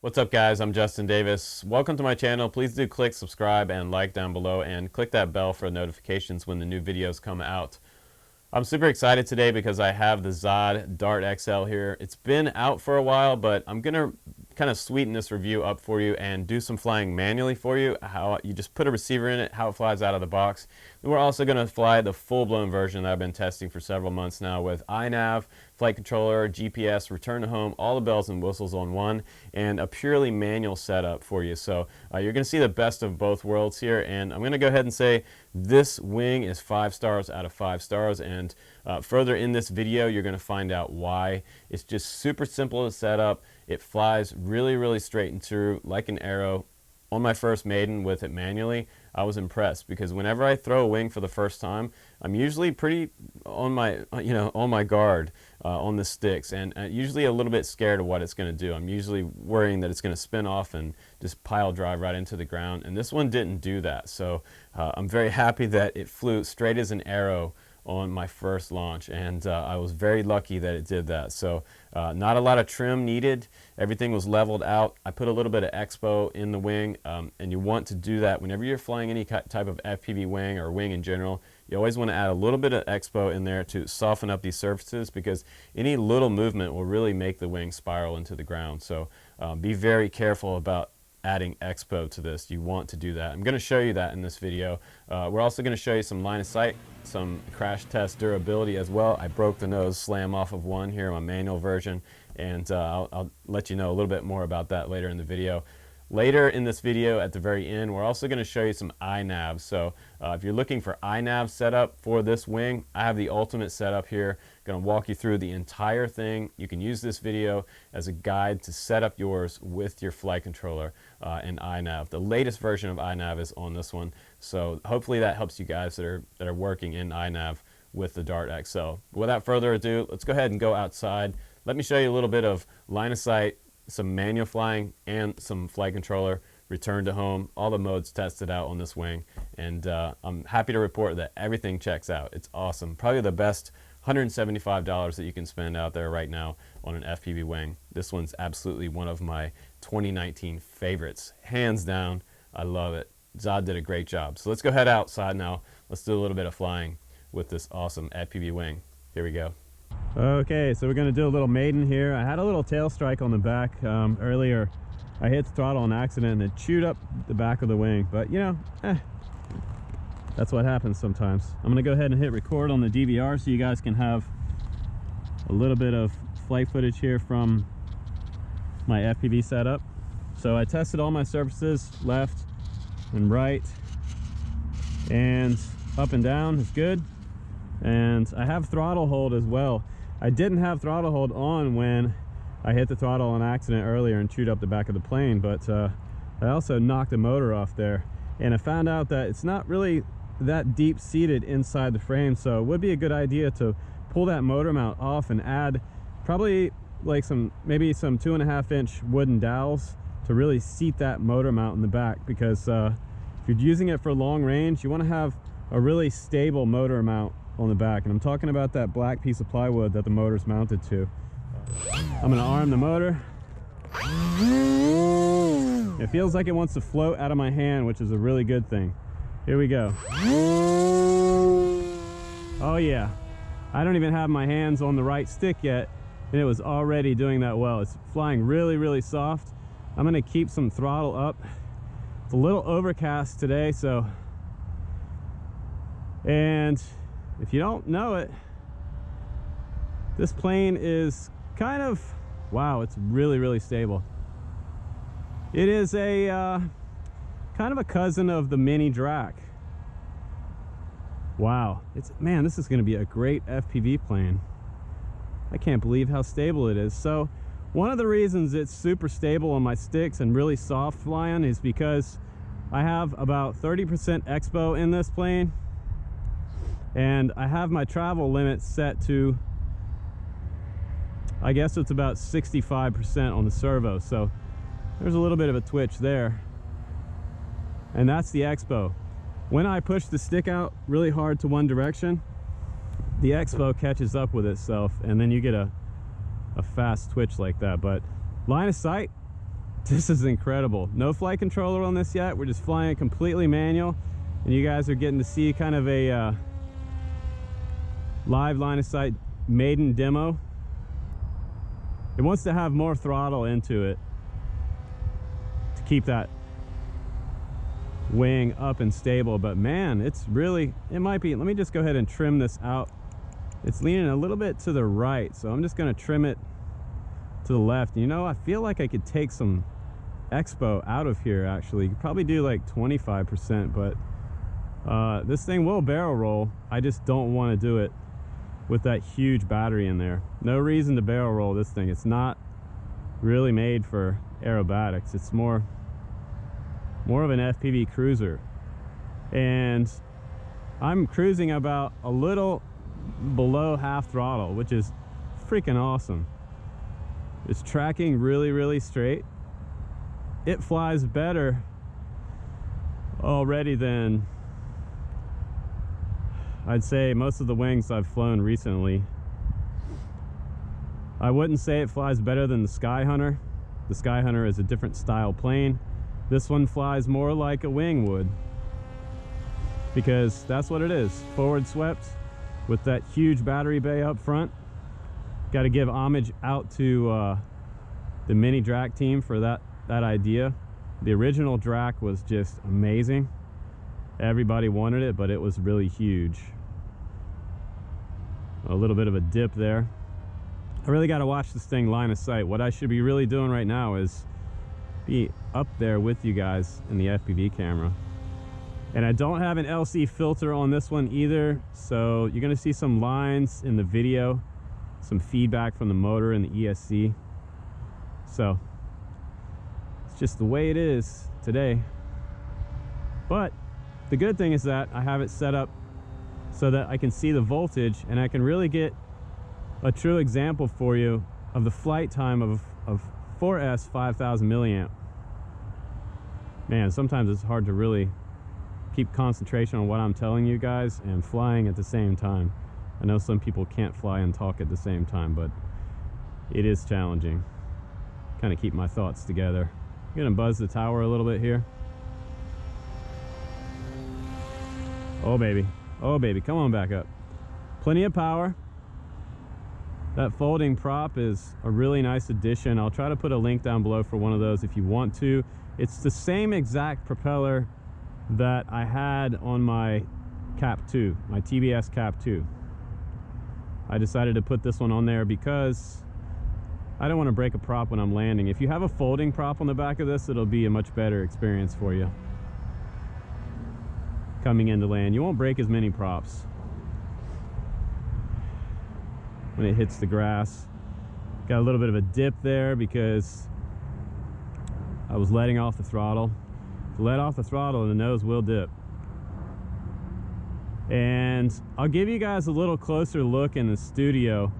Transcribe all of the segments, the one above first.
What's up guys, I'm Justin Davis. Welcome to my channel. Please do click subscribe and like down below and click that bell for notifications when the new videos come out. I'm super excited today because I have the ZOHD Dart XL here. It's been out for a while, but I'm gonna kind of sweeten this review up for you and do some flying manually for you. How you just put a receiver in it, how it flies out of the box. And we're also gonna fly the full-blown version that I've been testing for several months now with iNAV, flight controller, GPS, return to home, all the bells and whistles on one, and a purely manual setup for you. So you're gonna see the best of both worlds here, and I'm gonna go ahead and say this wing is 5 stars out of 5 stars, and further in this video you're gonna find out why. It's just super simple to set up. It flies really straight and true like an arrow. On my first maiden with it manually, I was impressed because whenever I throw a wing for the first time, I'm usually pretty on my guard on the sticks, and usually a little bit scared of what it's going to do. I'm usually worrying that it's going to spin off and just pile drive right into the ground, and this one didn't do that. So I'm very happy that it flew straight as an arrow on my first launch, and I was very lucky that it did that. So not a lot of trim needed. Everything was leveled out. I put a little bit of expo in the wing, and you want to do that whenever you're flying any type of FPV wing or wing in general. You always want to add a little bit of expo in there to soften up these surfaces, because any little movement will really make the wing spiral into the ground. So be very careful about adding expo to this. You want to do that. I'm going to show you that in this video. We're also going to show you some line of sight, some crash test durability as well. I broke the nose slam off of one here on my manual version, and I'll let you know a little bit more about that later in the video. Later in this video, at the very end, we're also going to show you some iNAV. So if you're looking for iNAV setup for this wing, I have the ultimate setup here. Going to walk you through the entire thing. You can use this video as a guide to set up yours with your flight controller and iNAV. The latest version of iNAV is on this one, so hopefully that helps you guys that are working in iNAV with the Dart XL. Without further ado, let's go ahead and go outside. Let me show you a little bit of line of sight, some manual flying, and some flight controller, return to home, all the modes tested out on this wing, and I'm happy to report that everything checks out. It's awesome. Probably the best $175 that you can spend out there right now on an FPV wing. This one's absolutely one of my 2019 favorites, hands down. I love it. ZOHD did a great job. So let's go head outside now. Let's do a little bit of flying with this awesome FPV wing. Here we go. Okay, so we're going to do a little maiden here. I had a little tail strike on the back earlier. I hit the throttle on accident and it chewed up the back of the wing, but you know, that's what happens sometimes. I'm going to go ahead and hit record on the DVR so you guys can have a little bit of flight footage here from my FPV setup. So I tested all my surfaces, left and right, and up and down is good. And I have throttle hold as well. I didn't have throttle hold on when I hit the throttle on accident earlier and chewed up the back of the plane, but I also knocked the motor off there, and I found out that it's not really that deep seated inside the frame, so it would be a good idea to pull that motor mount off and add probably like maybe some 2.5-inch wooden dowels to really seat that motor mount in the back, because if you're using it for long range, you want to have a really stable motor mount on the back, and I'm talking about that black piece of plywood that the motor's mounted to. I'm going to arm the motor. It feels like it wants to float out of my hand, which is a really good thing. Here we go. Oh yeah, I don't even have my hands on the right stick yet, and it was already doing that well. It's flying really soft. I'm going to keep some throttle up. It's a little overcast today, so, and if you don't know it, this plane is kind of, wow, it's really stable. It is a kind of a cousin of the mini Drac. Wow, man, this is going to be a great FPV plane. I can't believe how stable it is. So one of the reasons it's super stable on my sticks and really soft flying is because I have about 30% expo in this plane, and I have my travel limit set to, I guess it's about 65% on the servo. So there's a little bit of a twitch there, and that's the expo. When I push the stick out really hard to one direction, the expo catches up with itself, and then you get a fast twitch like that. But line of sight, This is incredible. No flight controller on this yet. We're just flying it completely manual, and you guys are getting to see kind of a live line of sight maiden demo. It wants to have more throttle into it to keep that wing up and stable, but man, it's really, it might be, let me just go ahead and trim this out. It's leaning a little bit to the right, so I'm just going to trim it to the left. You know, I feel like I could take some expo out of here actually. You could probably do like 25%, but this thing will barrel roll. I just don't want to do it with that huge battery in there. No reason to barrel roll this thing. It's not really made for aerobatics. It's more of an FPV cruiser, and I'm cruising about a little below half throttle, which is freaking awesome. It's tracking really straight. It flies better already than I'd say most of the wings I've flown recently. I wouldn't say it flies better than the Skyhunter. The Skyhunter is a different style plane. This one flies more like a wing would, because that's what it is. Forward swept with that huge battery bay up front. Got to give homage out to the mini Drac team for that idea. The original Drac was just amazing. Everybody wanted it, but it was really huge. A little bit of a dip there. I really got to watch this thing line of sight. What I should be really doing right now is be up there with you guys in the FPV camera. And I don't have an LC filter on this one either, so you're going to see some lines in the video, some feedback from the motor and the ESC. So it's just the way it is today. But the good thing is that I have it set up so that I can see the voltage, and I can really get a true example for you of the flight time of 4S 5000 milliamp. Man, sometimes it's hard to really keep concentration on what I'm telling you guys and flying at the same time. I know some people can't fly and talk at the same time, but it is challenging. Kind of keep my thoughts together. I'm gonna buzz the tower a little bit here. Oh baby, oh baby, come on back up. Plenty of power. That folding prop is a really nice addition. I'll try to put a link down below for one of those if you want to. It's the same exact propeller that I had on my Cap 2, my TBS Cap 2. I decided to put this one on there because I don't want to break a prop when I'm landing. If you have a folding prop on the back of this, it'll be a much better experience for you coming into land. You won't break as many props when it hits the grass. Got a little bit of a dip there because I was letting off the throttle. If you let off the throttle, the nose will dip. And I'll give you guys a little closer look in the studio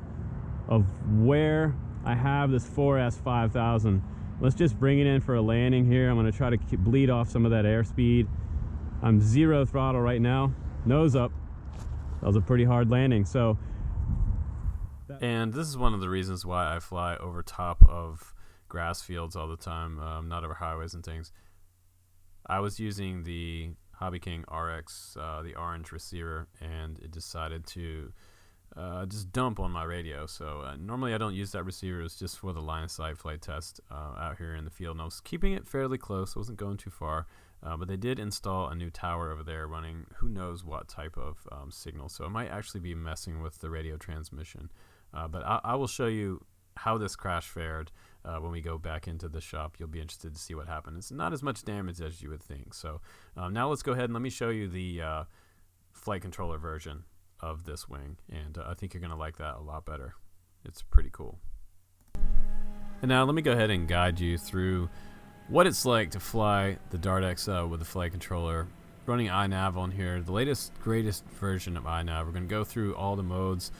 of where I have this 4S 5000. Let's just bring it in for a landing here. I'm going to try to bleed off some of that airspeed. I'm 0 throttle right now, nose up. That was a pretty hard landing. So, and this is one of the reasons why I fly over top of grass fields all the time, not over highways and things. I was using the Hobby King RX, the orange receiver, and it decided to just dump on my radio. So normally I don't use that receiver. It's just for the line of sight flight test out here in the field, and I was keeping it fairly close. I wasn't going too far, but they did install a new tower over there running who knows what type of signal, so it might actually be messing with the radio transmission. But I will show you how this crash fared when we go back into the shop. You'll be interested to see what happened. It's not as much damage as you would think. So now let's go ahead and let me show you the flight controller version of this wing, and I think you're going to like that a lot better. It's pretty cool. And now let me go ahead and guide you through what it's like to fly the Dart XL with the flight controller, running iNAV on here, the latest, greatest version of iNAV. We're going to go through all the modes.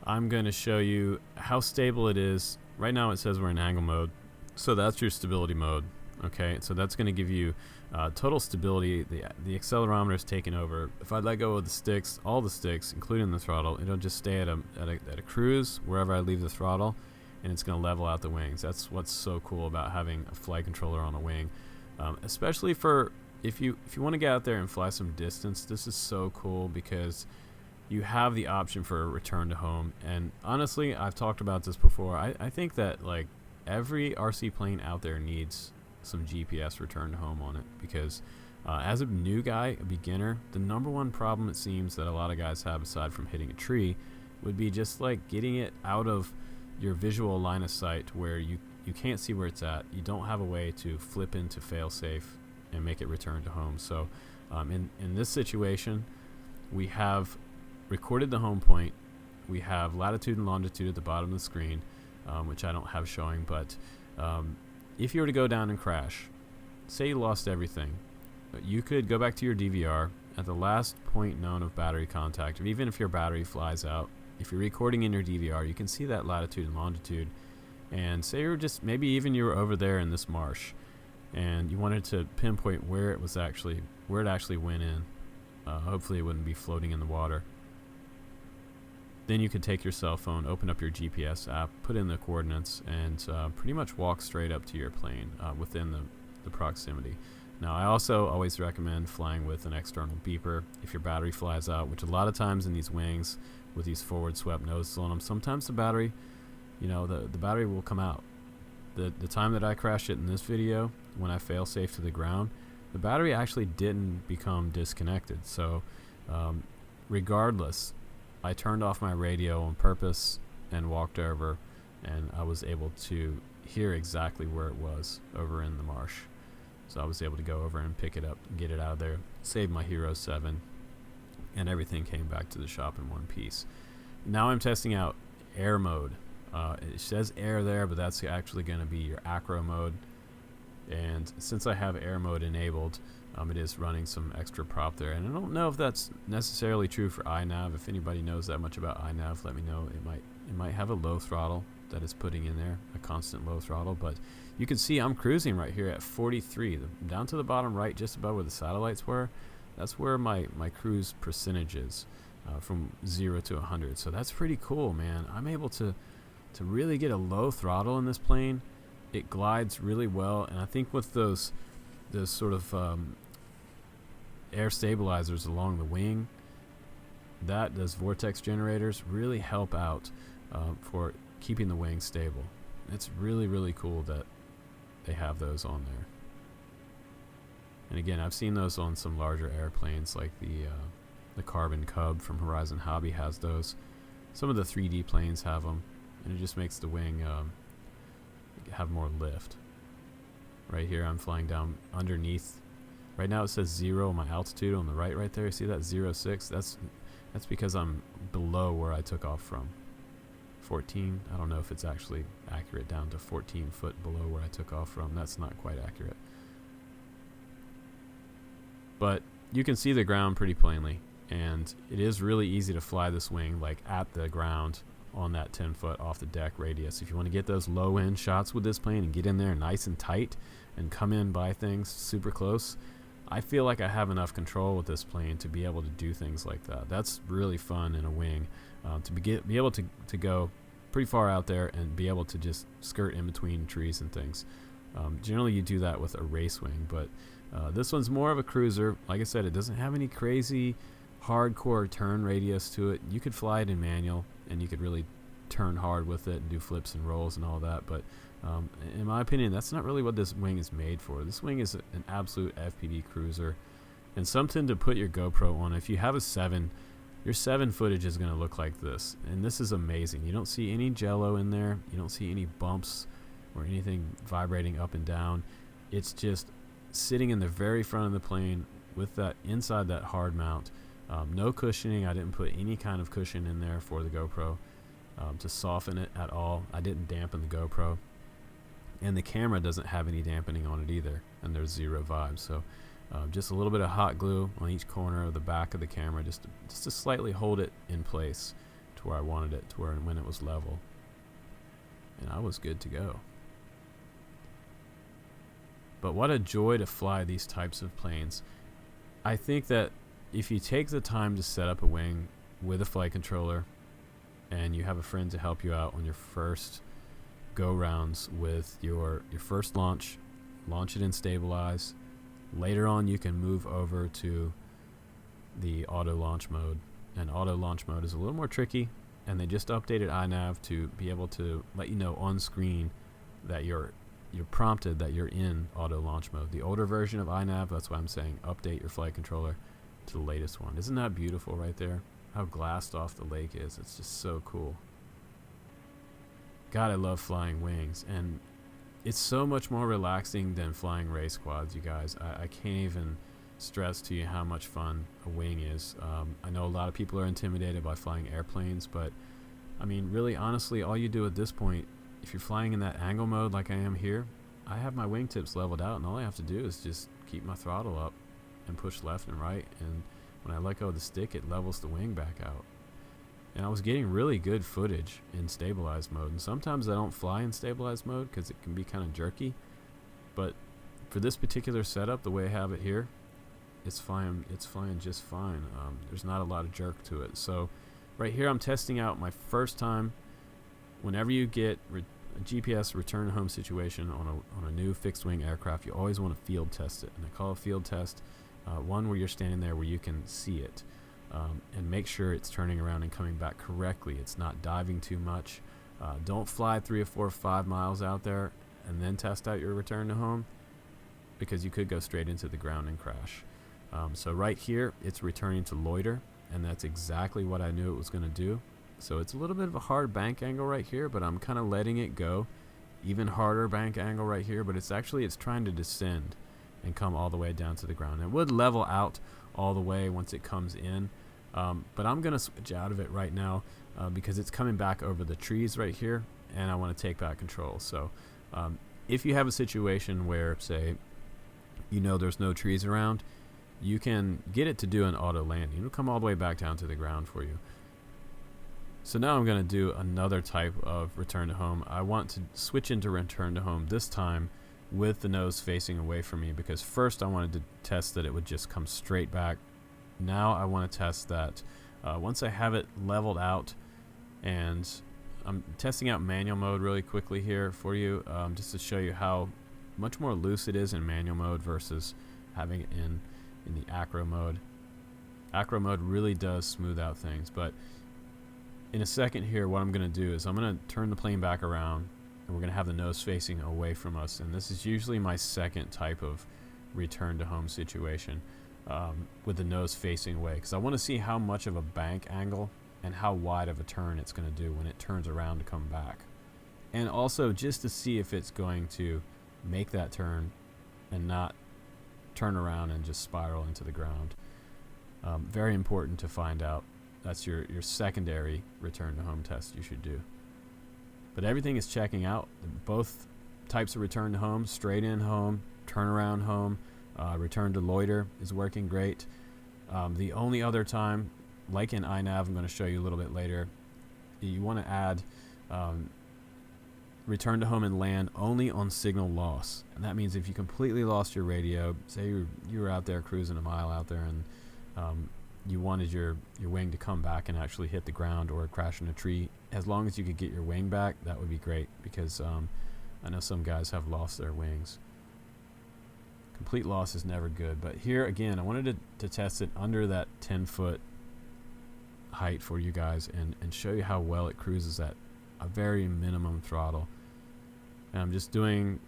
I'm going to show you how stable it is. Right now it says we're in angle mode, so that's your stability mode. Okay, so that's going to give you total stability. The accelerometer is taking over. If I let go of the sticks, all the sticks, including the throttle, it'll just stay at a cruise wherever I leave the throttle. and it's going to level out the wings. That's what's so cool about having a flight controller on a wing, especially for if you want to get out there and fly some distance. This is so cool because you have the option for a return to home. And honestly, I've talked about this before. I think that like every RC plane out there needs some GPS return to home on it, because as a new guy, a beginner, the number one problem it seems that a lot of guys have, aside from hitting a tree, would be just like getting it out of your visual line of sight where you can't see where it's at. You don't have a way to flip into failsafe and make it return to home. So in this situation, we have recorded the home point. We have latitude and longitude at the bottom of the screen, which I don't have showing, but if you were to go down and crash, say you lost everything, you could go back to your DVR at the last point known of battery contact, or even if your battery flies out, if you're recording in your DVR, you can see that latitude and longitude. And say you're just, maybe even you were over there in this marsh and you wanted to pinpoint where it actually went in. Hopefully it wouldn't be floating in the water. Then you could take your cell phone, open up your GPS app, put in the coordinates, and pretty much walk straight up to your plane within the proximity. Now, I also always recommend flying with an external beeper if your battery flies out, which a lot of times in these wings with these forward swept noses on them, sometimes the battery, the battery will come out. The time that I crashed it in this video, when I fail safe to the ground, the battery actually didn't become disconnected. So regardless, I turned off my radio on purpose and walked over, and I was able to hear exactly where it was over in the marsh. So I was able to go over and pick it up and get it out of there, save my Hero 7, and everything came back to the shop in one piece. Now I'm testing out air mode. It says air there, but that's actually going to be your acro mode. And since I have air mode enabled, it is running some extra prop there. And I don't know if that's necessarily true for iNAV. If anybody knows that much about iNAV, let me know. It might have a low throttle that it's putting in there, a constant low throttle. But you can see I'm cruising right here at 43. Down to the bottom right, just above where the satellites were, that's where my cruise percentage is, from 0 to 100. So that's pretty cool, man. I'm able to really get a low throttle in this plane. It glides really well, and I think with those sort of air stabilizers along the wing, those vortex generators really help out for keeping the wing stable. It's really, really cool that they have those on there. And again, I've seen those on some larger airplanes, like the Carbon Cub from Horizon Hobby has those. Some of the 3D planes have them, and it just makes the wing have more lift. Right here, I'm flying down underneath. Right now it says 0 my altitude on the right there. See that 0.6? That's because I'm below where I took off from. 14. I don't know if it's actually accurate down to 14 foot below where I took off from. That's not quite accurate. But you can see the ground pretty plainly, and it is really easy to fly this wing like at the ground on that 10 foot off the deck radius. If you want to get those low end shots with this plane and get in there nice and tight and come in by things super close, I feel like I have enough control with this plane to be able to do things like that. That's really fun in a wing, to be able to go pretty far out there and be able to just skirt in between trees and things. Generally you do that with a race wing, but this one's more of a cruiser. Like I said, it doesn't have any crazy hardcore turn radius to it. You could fly it in manual and you could really turn hard with it and do flips and rolls and all that, but in my opinion, that's not really what this wing is made for. This wing is an absolute FPV cruiser and something to put your GoPro on. If you have a 7, your 7 footage is going to look like this, and this is amazing. You don't see any jello in there. You don't see any bumps or anything vibrating up and down. It's just sitting in the very front of the plane with that inside that hard mount. No cushioning. I didn't put any kind of cushion in there for the GoPro to soften it at all. I didn't dampen the GoPro, and the camera doesn't have any dampening on it either, and there's 0 vibes. So just a little bit of hot glue on each corner of the back of the camera, just to slightly hold it in place to where I wanted it, to where when it was level, and I was good to go. But what a joy to fly these types of planes. I think that if you take the time to set up a wing with a flight controller, and you have a friend to help you out on your first go-rounds with your first launch it and stabilize. Later on you can move over to the auto launch mode, and auto launch mode is a little more tricky, and they just updated iNAV to be able to let you know on screen that you're prompted that you're in auto launch mode. The older version of iNAV, that's why I'm saying update your flight controller to the latest one. Isn't that beautiful right there? How glassed off the lake is. It's just so cool. God, I love flying wings, and it's so much more relaxing than flying race quads, you guys. I can't even stress to you how much fun a wing is. I know a lot of people are intimidated by flying airplanes, but I mean, really, honestly, all you do at this point, if you're flying in that angle mode like I am here, I have my wingtips leveled out, and all I have to do is just keep my throttle up and push left and right, and when I let go of the stick, it levels the wing back out. And I was getting really good footage in stabilized mode, and sometimes I don't fly in stabilized mode because it can be kind of jerky, but for this particular setup, the way I have it here, it's flying just fine. There's not a lot of jerk to it. So right here I'm testing out my first time. Whenever you get a GPS return home situation on a new fixed wing aircraft, you always want to field test it, and I call a field test one where you're standing there where you can see it, and make sure it's turning around and coming back correctly. It's not diving too much. Don't fly 3 or 4 or 5 miles out there and then test out your return to home, because you could go straight into the ground and crash. So right here it's returning to loiter, and that's exactly what I knew it was going to do. So it's a little bit of a hard bank angle right here, but I'm kind of letting it go. Even harder bank angle right here, but it's trying to descend and come all the way down to the ground. It would level out all the way once it comes in, but I'm going to switch out of it right now because it's coming back over the trees right here, and I want to take back control. So if you have a situation where, say, there's no trees around, you can get it to do an auto landing. It'll come all the way back down to the ground for you. So now I'm going to do another type of return to home. I want to switch into return to home, this time with the nose facing away from me, because first I wanted to test that it would just come straight back. Now I want to test that once I have it leveled out, and I'm testing out manual mode really quickly here for you, just to show you how much more loose it is in manual mode versus having it in the acro mode. Acro mode really does smooth out things, but in a second here, what I'm going to do is I'm going to turn the plane back around, and we're going to have the nose facing away from us. And this is usually my second type of return to home situation, with the nose facing away, because I want to see how much of a bank angle and how wide of a turn it's going to do when it turns around to come back. And also just to see if it's going to make that turn and not turn around and just spiral into the ground. Very important to find out. That's your secondary return to home test you should do. But everything is checking out. Both types of return to home, straight in home, turn around home, return to loiter is working great. The only other time, like in iNAV, I'm going to show you a little bit later, you want to add return to home and land only on signal loss. And that means if you completely lost your radio, say you were out there cruising a mile out there, and you wanted your wing to come back and actually hit the ground or crash in a tree, as long as you could get your wing back, that would be great, because I know some guys have lost their wings. Complete loss is never good, but here again I wanted to test it under that 10-foot height for you guys, and show you how well it cruises at a very minimum throttle. And I'm just doing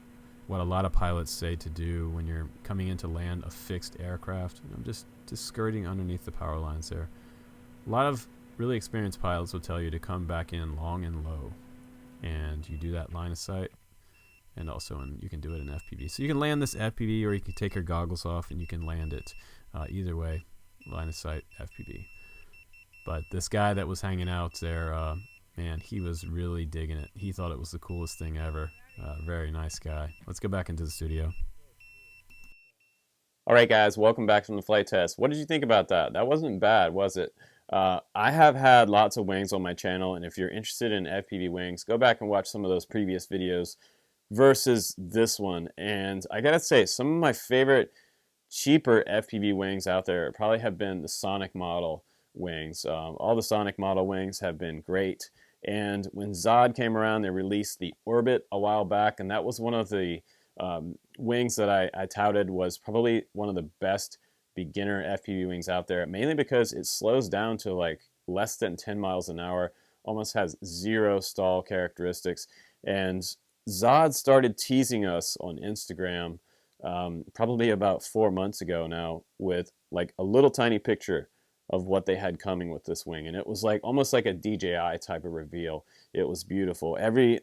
what a lot of pilots say to do when you're coming in to land a fixed aircraft. I'm just skirting underneath the power lines there. A lot of really experienced pilots will tell you to come back in long and low, and you do that line of sight, and also you can do it in FPV. So you can land this FPV, or you can take your goggles off and you can land it. Either way, line of sight FPV. But this guy that was hanging out there, man, he was really digging it. He thought it was the coolest thing ever. Very nice guy. Let's go back into the studio. All right, guys, welcome back from the flight test. What did you think about that? That wasn't bad, was it? I have had lots of wings on my channel, and if you're interested in FPV wings, go back and watch some of those previous videos versus this one. And I gotta say, some of my favorite cheaper FPV wings out there probably have been the Sonic model wings. All the Sonic model wings have been great, And when ZOHD came around, they released the Orbit a while back, and that was one of the wings that I touted was probably one of the best beginner FPV wings out there, mainly because it slows down to like less than 10 miles an hour, almost has zero stall characteristics. And ZOHD started teasing us on Instagram probably about 4 months ago now with like a little tiny picture of what they had coming with this wing, and it was like almost like a DJI type of reveal. It was beautiful. Every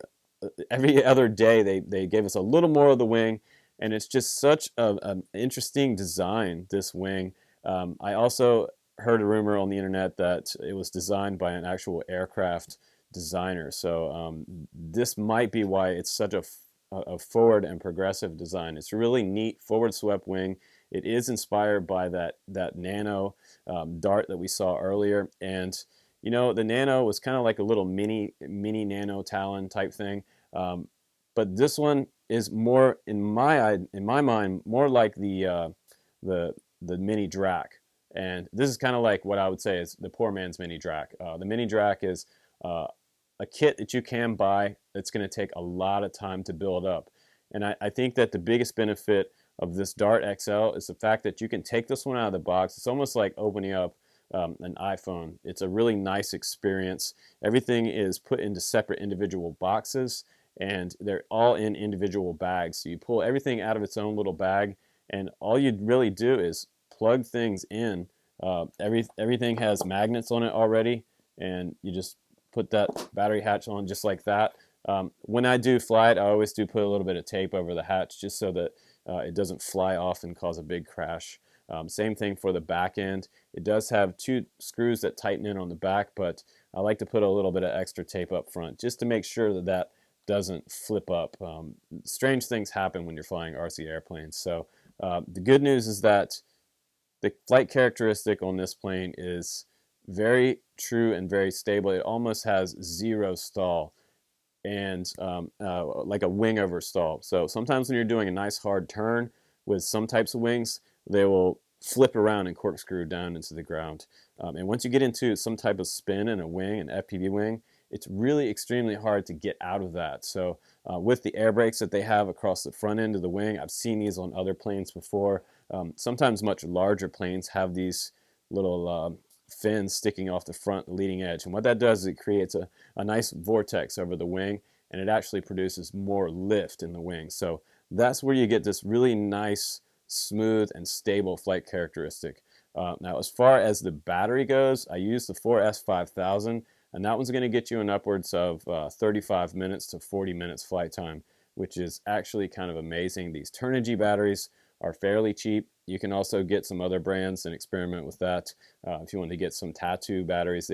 other day they gave us a little more of the wing, and it's just such an interesting design, this wing. I also heard a rumor on the internet that it was designed by an actual aircraft designer, so this might be why it's such a forward and progressive design. It's a really neat forward swept wing. It is inspired by that Nano Dart that we saw earlier, and you know the Nano was kind of like a little mini Nano Talon type thing, but this one is more in my mind more like the mini Drac, and this is kind of like what I would say is the poor man's mini Drac. The mini Drac is a kit that you can buy that's going to take a lot of time to build up, and I think that the biggest benefit of this Dart XL is the fact that you can take this one out of the box. It's almost like opening up an iPhone. It's a really nice experience. Everything is put into separate individual boxes, and they're all in individual bags. So you pull everything out of its own little bag, and all you really do is plug things in. Everything has magnets on it already, and you just put that battery hatch on just like that. When I do fly it, I always do put a little bit of tape over the hatch just so that it doesn't fly off and cause a big crash. Same thing for the back end. It does have 2 screws that tighten in on the back, but I like to put a little bit of extra tape up front just to make sure that that doesn't flip up. Strange things happen when you're flying RC airplanes. So the good news is that the flight characteristic on this plane is very true and very stable. It almost has zero stall, and like a wing over stall. So sometimes when you're doing a nice hard turn with some types of wings, they will flip around and corkscrew down into the ground. And once you get into some type of spin in a wing, an FPV wing, it's really extremely hard to get out of that. So with the air brakes that they have across the front end of the wing, I've seen these on other planes before. Sometimes much larger planes have these little fins sticking off the front, the leading edge. And what that does is it creates a nice vortex over the wing, and it actually produces more lift in the wing. So that's where you get this really nice, smooth, and stable flight characteristic. Now, as far as the battery goes, I use the 4S5000, and that one's going to get you in upwards of 35 minutes to 40 minutes flight time, which is actually kind of amazing. These Turnigy batteries are fairly cheap. You can also get some other brands and experiment with that. If you want to get some Tattoo batteries,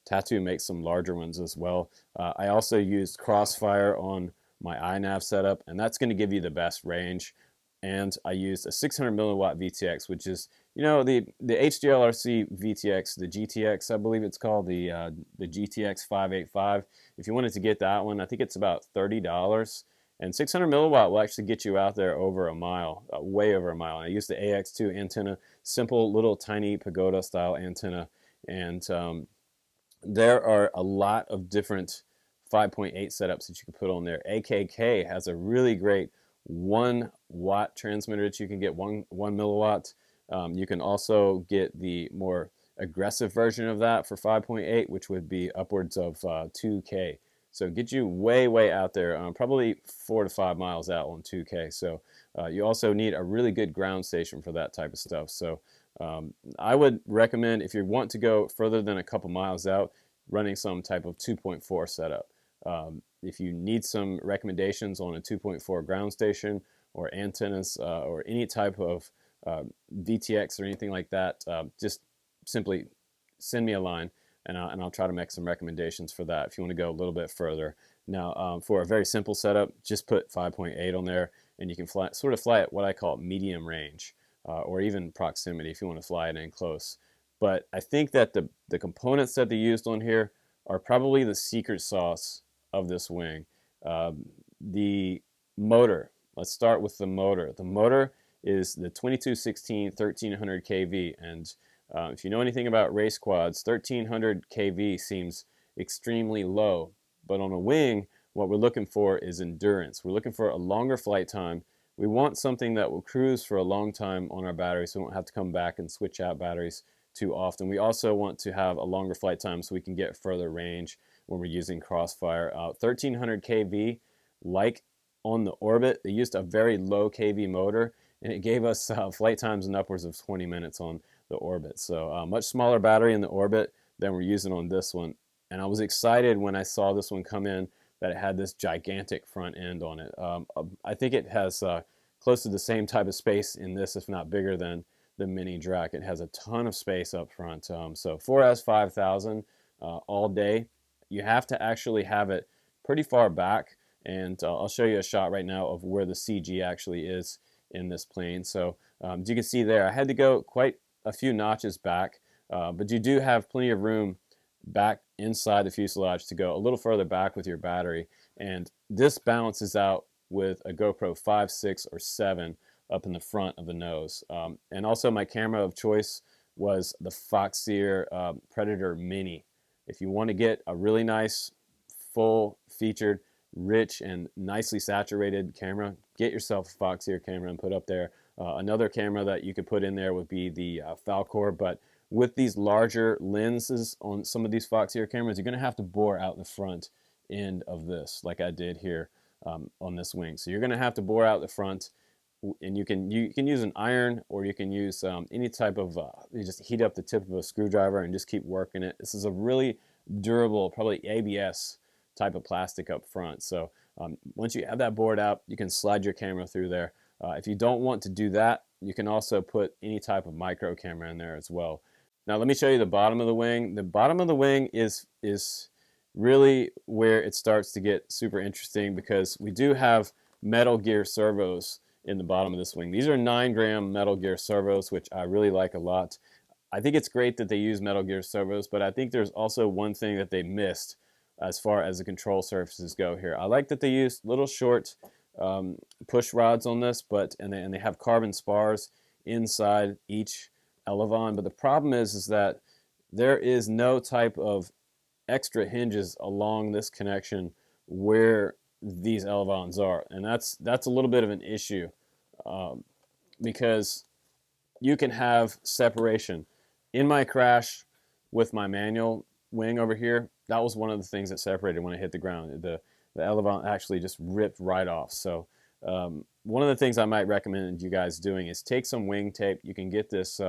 Tattoo makes some larger ones as well. I also used Crossfire on my iNAV setup, and that's going to give you the best range. And I used a 600 milliwatt VTX, which is, you know, the HDLRC VTX, the GTX, I believe it's called, the GTX 585. If you wanted to get that one, I think it's about $30. And 600 milliwatt will actually get you out there over a mile, way over a mile. And I used the AX2 antenna, simple little tiny pagoda style antenna. And there are a lot of different 5.8 setups that you can put on there. AKK has a really great 1 watt transmitter that you can get, one milliwatt. You can also get the more aggressive version of that for 5.8, which would be upwards of 2K. So get you way out there, probably 4 to 5 miles out on 2K. So you also need a really good ground station for that type of stuff. So I would recommend, if you want to go further than a couple miles out, running some type of 2.4 setup. If you need some recommendations on a 2.4 ground station or antennas or any type of VTX or anything like that, just simply send me a line, and I'll try to make some recommendations for that if you want to go a little bit further. Now, for a very simple setup, just put 5.8 on there, and you can sort of fly at what I call medium range, or even proximity if you want to fly it in close. But I think that the components that they used on here are probably the secret sauce of this wing. The motor, let's start with the motor. The motor is the 2216 1300 kV, and if you know anything about race quads, 1300 kV seems extremely low. But on a wing, what we're looking for is endurance. We're looking for a longer flight time. We want something that will cruise for a long time on our battery, so we don't have to come back and switch out batteries too often. We also want to have a longer flight time so we can get further range when we're using crossfire. 1300 kV, like on the Orbit, they used a very low kV motor, and it gave us flight times in upwards of 20 minutes on the Orbit. So much smaller battery in the Orbit than we're using on this one. And I was excited when I saw this one come in that it had this gigantic front end on it. I think it has close to the same type of space in this, if not bigger than the Mini Drac. It has a ton of space up front. So 4S 5000 all day. You have to actually have it pretty far back, and I'll show you a shot right now of where the CG actually is in this plane. So as you can see there, I had to go quite a few notches back, but you do have plenty of room back inside the fuselage to go a little further back with your battery, and this balances out with a GoPro 5, 6, or 7 up in the front of the nose. And also my camera of choice was the Foxeer Predator Mini. If you want to get a really nice, full featured, rich, and nicely saturated camera, get yourself a Foxeer camera and put up there. Another camera that you could put in there would be the Falcor, but with these larger lenses on some of these Foxeer cameras, you're going to have to bore out the front end of this, like I did here on this wing. So you're going to have to bore out the front, and you can use an iron, or you can use any type of you just heat up the tip of a screwdriver and just keep working it. This is a really durable, probably ABS type of plastic up front. So once you have that bored out, you can slide your camera through there. If you don't want to do that, you can also put any type of micro camera in there as well. Now let me show you the bottom of the wing. The bottom of the wing is really where it starts to get super interesting, because we do have Metal Gear servos in the bottom of this wing. These are 9-gram Metal Gear servos, which I really like a lot. I think it's great that they use Metal Gear servos, but I think there's also one thing that they missed as far as the control surfaces go here. I like that they use little short push rods on this, and they have carbon spars inside each elevon. But the problem is that there is no type of extra hinges along this connection where these elevons are, and that's a little bit of an issue, because you can have separation. In my crash with my manual wing over here, that was one of the things that separated when I hit the ground. The elevon actually just ripped right off. So one of the things I might recommend you guys doing is take some wing tape. You can get this,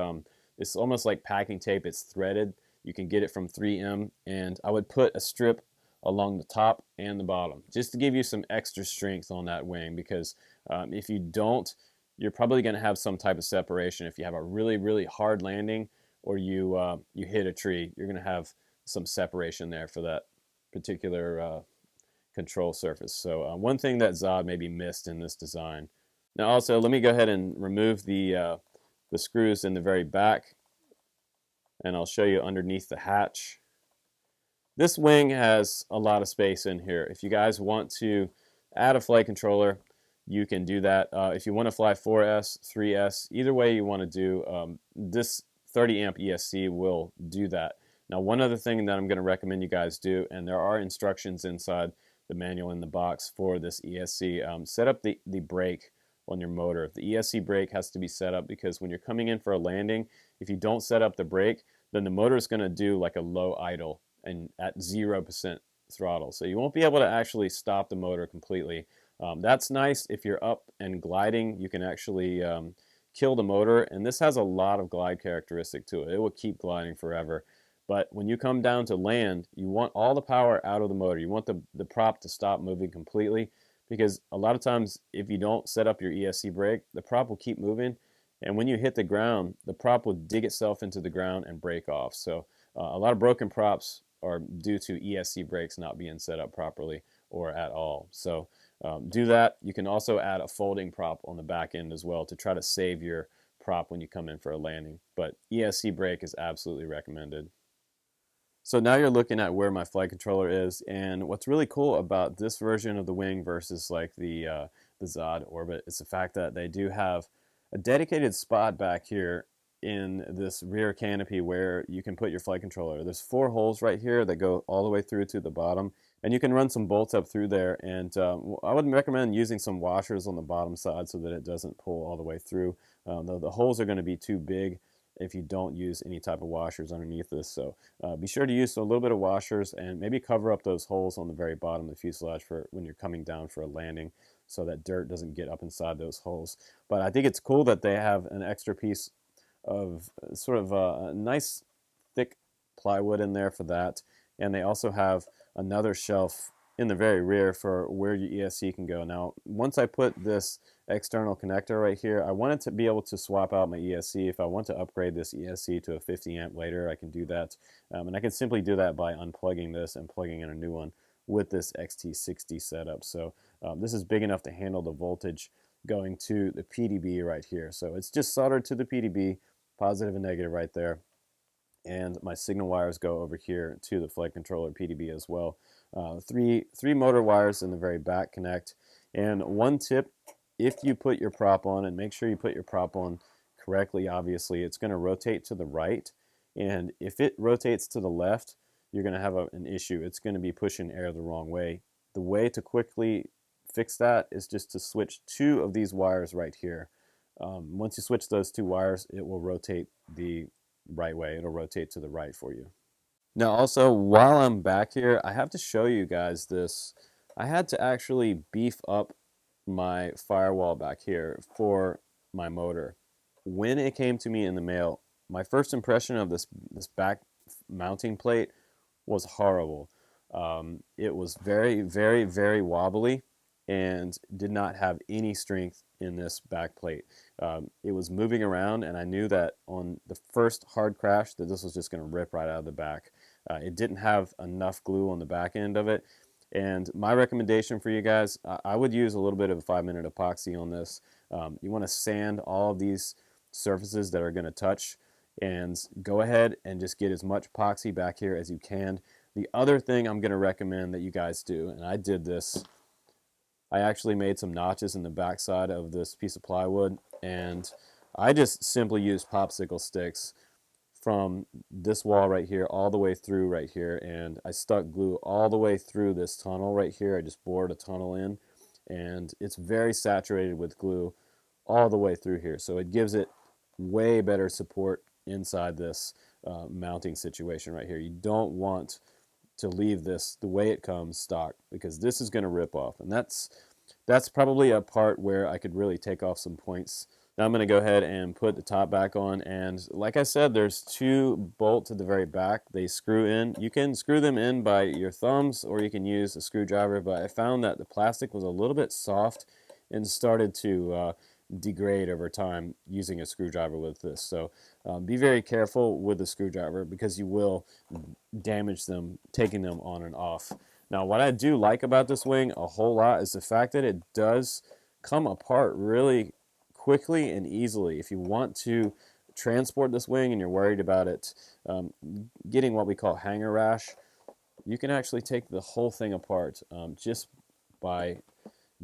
it's almost like packing tape. It's threaded. You can get it from 3M, and I would put a strip along the top and the bottom just to give you some extra strength on that wing, because if you don't, you're probably going to have some type of separation. If you have a really, really hard landing, or you hit a tree, you're going to have some separation there for that particular control surface. So one thing that ZOHD maybe missed in this design. Now also, let me go ahead and remove the screws in the very back, and I'll show you underneath the hatch. This wing has a lot of space in here. If you guys want to add a flight controller, you can do that. If you want to fly 4S, 3S, either way you want to do, this 30 amp ESC will do that. Now, one other thing that I'm going to recommend you guys do, and there are instructions inside the manual in the box for this ESC, set up the brake on your motor. The ESC brake has to be set up, because when you're coming in for a landing, if you don't set up the brake, then the motor is going to do like a low idle and at 0% throttle. So you won't be able to actually stop the motor completely. That's nice if you're up and gliding. You can actually kill the motor, and this has a lot of glide characteristic to it. It will keep gliding forever. But when you come down to land, you want all the power out of the motor. You want the prop to stop moving completely, because a lot of times if you don't set up your ESC brake, the prop will keep moving, and when you hit the ground, the prop will dig itself into the ground and break off. So a lot of broken props are due to ESC brakes not being set up properly or at all. So do that. You can also add a folding prop on the back end as well to try to save your prop when you come in for a landing. But ESC brake is absolutely recommended. So now you're looking at where my flight controller is, and what's really cool about this version of the wing versus like the ZOHD Orbit is the fact that they do have a dedicated spot back here in this rear canopy where you can put your flight controller. There's 4 holes right here that go all the way through to the bottom, and you can run some bolts up through there. And I would recommend using some washers on the bottom side so that it doesn't pull all the way through. The holes are going to be too big if you don't use any type of washers underneath this. So be sure to use a little bit of washers and maybe cover up those holes on the very bottom of the fuselage for when you're coming down for a landing, so that dirt doesn't get up inside those holes. But I think it's cool that they have an extra piece of sort of a nice thick plywood in there for that. And they also have another shelf in the very rear for where your ESC can go. Now, once I put this external connector right here, I wanted to be able to swap out my ESC. If I want to upgrade this ESC to a 50 amp later, I can do that. And I can simply do that by unplugging this and plugging in a new one with this XT60 setup. So this is big enough to handle the voltage going to the PDB right here. So it's just soldered to the PDB, positive and negative right there. And my signal wires go over here to the flight controller PDB as well. Three motor wires in the very back connect. And one tip, if you put your prop on, and make sure you put your prop on correctly, obviously, it's going to rotate to the right. And if it rotates to the left, you're going to have an issue. It's going to be pushing air the wrong way. The way to quickly fix that is just to switch 2 of these wires right here. Once you switch those 2 wires, it will rotate the right way. It'll rotate to the right for you. Now also, while I'm back here, I have to show you guys this. I had to actually beef up my firewall back here for my motor. When it came to me in the mail, my first impression of this back mounting plate was horrible. It was very, very, very wobbly and did not have any strength in this back plate. It was moving around, and I knew that on the first hard crash that this was just going to rip right out of the back. It didn't have enough glue on the back end of it. And my recommendation for you guys, I would use a little bit of a 5-minute epoxy on this. You want to sand all of these surfaces that are going to touch, and go ahead and just get as much epoxy back here as you can. The other thing I'm going to recommend that you guys do, and I did this, I actually made some notches in the backside of this piece of plywood, and I just simply used popsicle sticks from this wall right here all the way through right here, and I stuck glue all the way through this tunnel right here. I just bored a tunnel in, and it's very saturated with glue all the way through here, so it gives it way better support inside this mounting situation right here. You don't want to leave this the way it comes stock, because this is going to rip off, and that's probably a part where I could really take off some points. Now I'm going to go ahead and put the top back on, and like I said, there's 2 bolts at the very back. They screw in. You can screw them in by your thumbs, or you can use a screwdriver, but I found that the plastic was a little bit soft and started to degrade over time using a screwdriver with this. So be very careful with the screwdriver, because you will damage them taking them on and off. Now, what I do like about this wing a whole lot is the fact that it does come apart really quickly and easily. If you want to transport this wing and you're worried about it getting what we call hanger rash, you can actually take the whole thing apart just by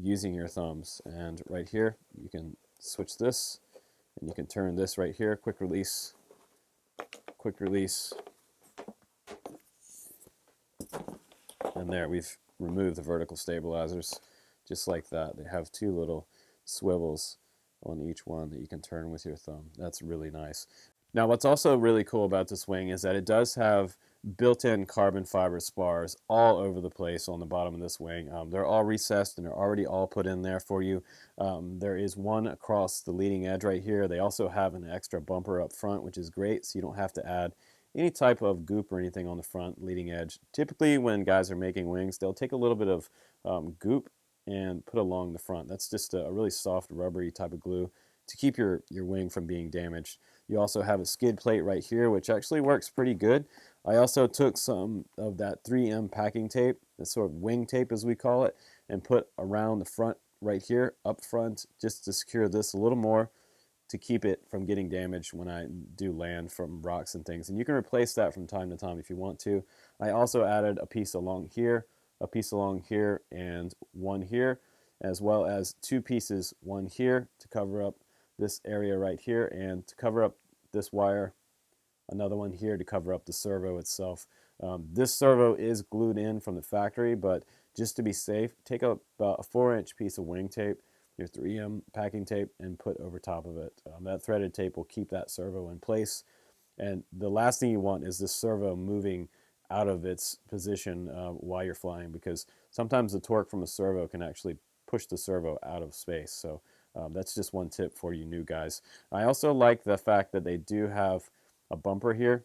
using your thumbs. And right here, you can switch this, and you can turn this right here, quick release, and there, we've removed the vertical stabilizers just like that. They have 2 little swivels on each one that you can turn with your thumb. That's really nice. Now, what's also really cool about this wing is that it does have built-in carbon fiber spars all over the place on the bottom of this wing. They're all recessed, and they're already all put in there for you. There is one across the leading edge right here. They also have an extra bumper up front, which is great, so you don't have to add any type of goop or anything on the front leading edge. Typically, when guys are making wings, they'll take a little bit of goop and put along the front. That's just a really soft, rubbery type of glue to keep your wing from being damaged. You also have a skid plate right here, which actually works pretty good. I also took some of that 3M packing tape, that sort of wing tape as we call it, and put around the front right here, up front, just to secure this a little more, to keep it from getting damaged when I do land from rocks and things. And you can replace that from time to time if you want to. I also added a piece along here, a piece along here, and one here, as well as 2 pieces, one here to cover up this area right here, and to cover up this wire, another one here to cover up the servo itself. This servo is glued in from the factory, but just to be safe, take about a 4-inch piece of wing tape, your 3M packing tape, and put over top of it. That threaded tape will keep that servo in place. And the last thing you want is this servo moving out of its position while you're flying, because sometimes the torque from a servo can actually push the servo out of space. So that's just one tip for you new guys. I also like the fact that they do have a bumper here,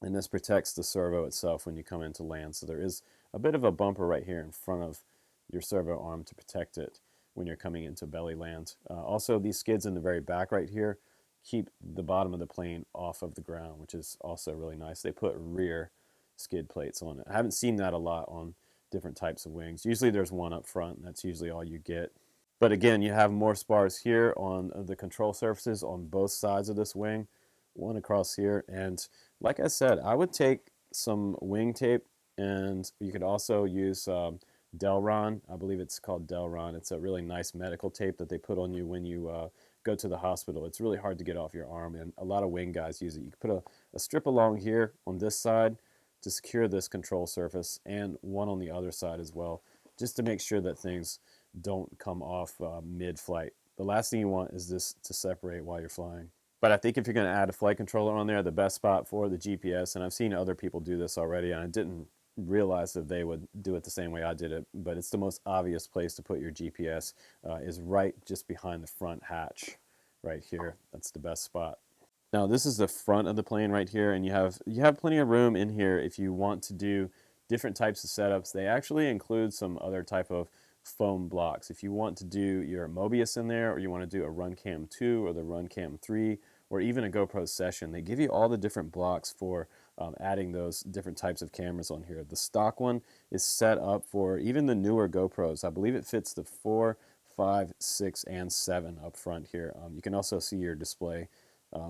and this protects the servo itself when you come into land. So there is a bit of a bumper right here in front of your servo arm to protect it when you're coming into belly land. Also, these skids in the very back right here keep the bottom of the plane off of the ground, which is also really nice. They put rear skid plates on it. I haven't seen that a lot on different types of wings. Usually there's one up front, and that's usually all you get. But again, you have more spars here on the control surfaces on both sides of this wing, one across here. And like I said, I would take some wing tape, and you could also use Delron. I believe it's called Delron. It's a really nice medical tape that they put on you when you go to the hospital. It's really hard to get off your arm, and a lot of wing guys use it. You can put a strip along here on this side to secure this control surface, and one on the other side as well, just to make sure that things don't come off mid-flight. The last thing you want is this to separate while you're flying. But I think if you're going to add a flight controller on there, the best spot for the GPS, and I've seen other people do this already, and I didn't realize that they would do it the same way I did it, but it's the most obvious place to put your GPS is right just behind the front hatch right here. That's the best spot. Now this is the front of the plane right here, and you have plenty of room in here if you want to do different types of setups. They actually include some other type of foam blocks. If you want to do your Mobius in there, or you want to do a RunCam 2 or the RunCam 3, or even a GoPro Session, they give you all the different blocks for adding those different types of cameras on here. The stock one is set up for even the newer GoPros. I believe it fits the 4, 5, 6, and 7 up front here. You can also see your display.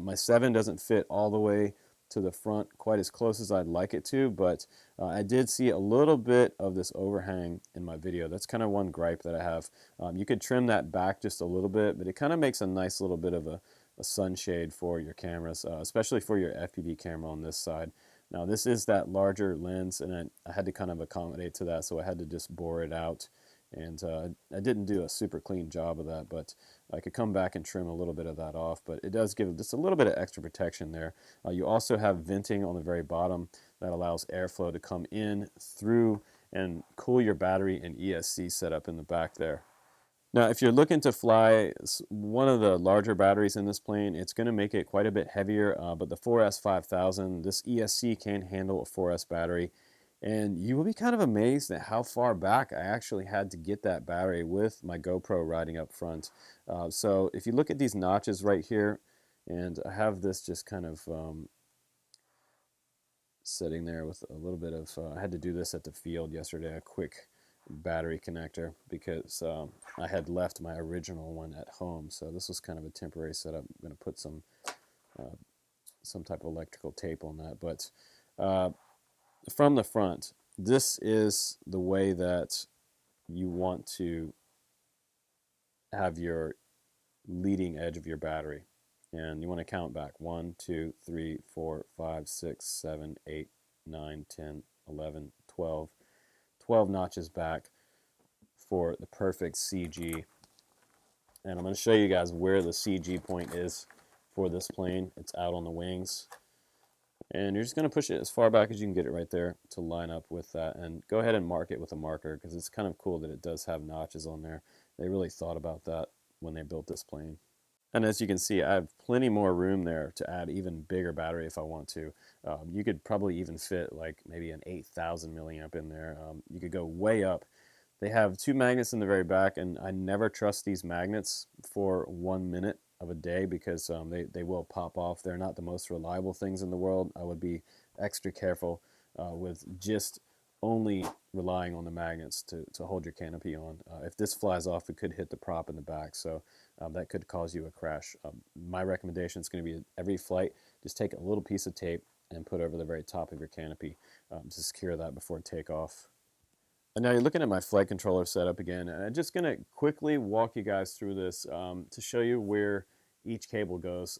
My 7 doesn't fit all the way to the front quite as close as I'd like it to, but I did see a little bit of this overhang in my video. That's kind of one gripe that I have. You could trim that back just a little bit, but it kind of makes a nice little bit of a sunshade for your cameras, especially for your FPV camera on this side. Now this is that larger lens, and I had to kind of accommodate to that, so I had to just bore it out. And I didn't do a super clean job of that, but I could come back and trim a little bit of that off. But it does give just a little bit of extra protection there. You also have venting on the very bottom that allows airflow to come in through and cool your battery and ESC setup in the back there. Now, if you're looking to fly one of the larger batteries in this plane, it's going to make it quite a bit heavier, but the 4S5000, this ESC can handle a 4S battery. And you will be kind of amazed at how far back I actually had to get that battery with my GoPro riding up front. So if you look at these notches right here, and I have this just kind of sitting there with a little bit of, I had to do this at the field yesterday, a quick battery connector, because I had left my original one at home. So this was kind of a temporary setup. I'm going to put some type of electrical tape on that. But from the front, this is the way that you want to have your leading edge of your battery. And you want to count back 1, 2, 3, 4, 5, 6, 7, 8, 9, 10, 11, 12. 12 notches back for the perfect CG. And I'm going to show you guys where the CG point is for this plane. It's out on the wings. And you're just going to push it as far back as you can get it right there to line up with that. And go ahead and mark it with a marker, because it's kind of cool that it does have notches on there. They really thought about that when they built this plane. And as you can see, I have plenty more room there to add even bigger battery if I want to. You could probably even fit like maybe an 8,000 milliamp in there. You could go way up. They have 2 magnets in the very back, and I never trust these magnets for 1 minute of a day, because they will pop off. They're not the most reliable things in the world. I would be extra careful with just only relying on the magnets to hold your canopy on. If this flies off, it could hit the prop in the back, so that could cause you a crash. My recommendation is going to be every flight, just take a little piece of tape and put over the very top of your canopy to secure that before takeoff. And now you're looking at my flight controller setup again, and I'm just going to quickly walk you guys through this to show you where each cable goes.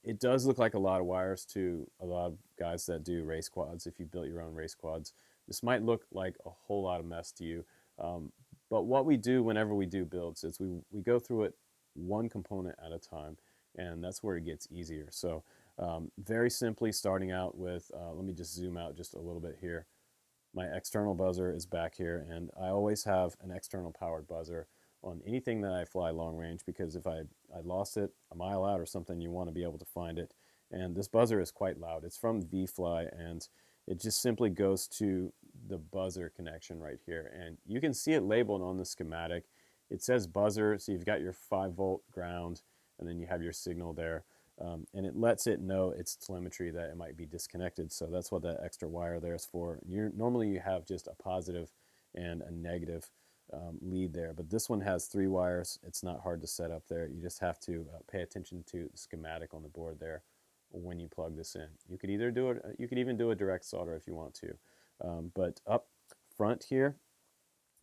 It does look like a lot of wires to a lot of guys that do race quads. If you built your own race quads, this might look like a whole lot of mess to you. But what we do whenever we do builds is we go through it one component at a time, and that's where it gets easier. So very simply starting out with, let me just zoom out just a little bit here. My external buzzer is back here, and I always have an external powered buzzer on anything that I fly long range, because if I lost it a mile out or something, you want to be able to find it. And this buzzer is quite loud. It's from V-Fly, and it just simply goes to the buzzer connection right here. And you can see it labeled on the schematic. It says buzzer, so you've got your 5-volt ground, and then you have your signal there. And it lets it know its telemetry that it might be disconnected. So that's what that extra wire there is for. Normally you have just a positive and a negative lead there, but this one has 3 wires. It's not hard to set up there. You just have to pay attention to the schematic on the board there when you plug this in. You could either do it, you could even do a direct solder if you want to. But up front here,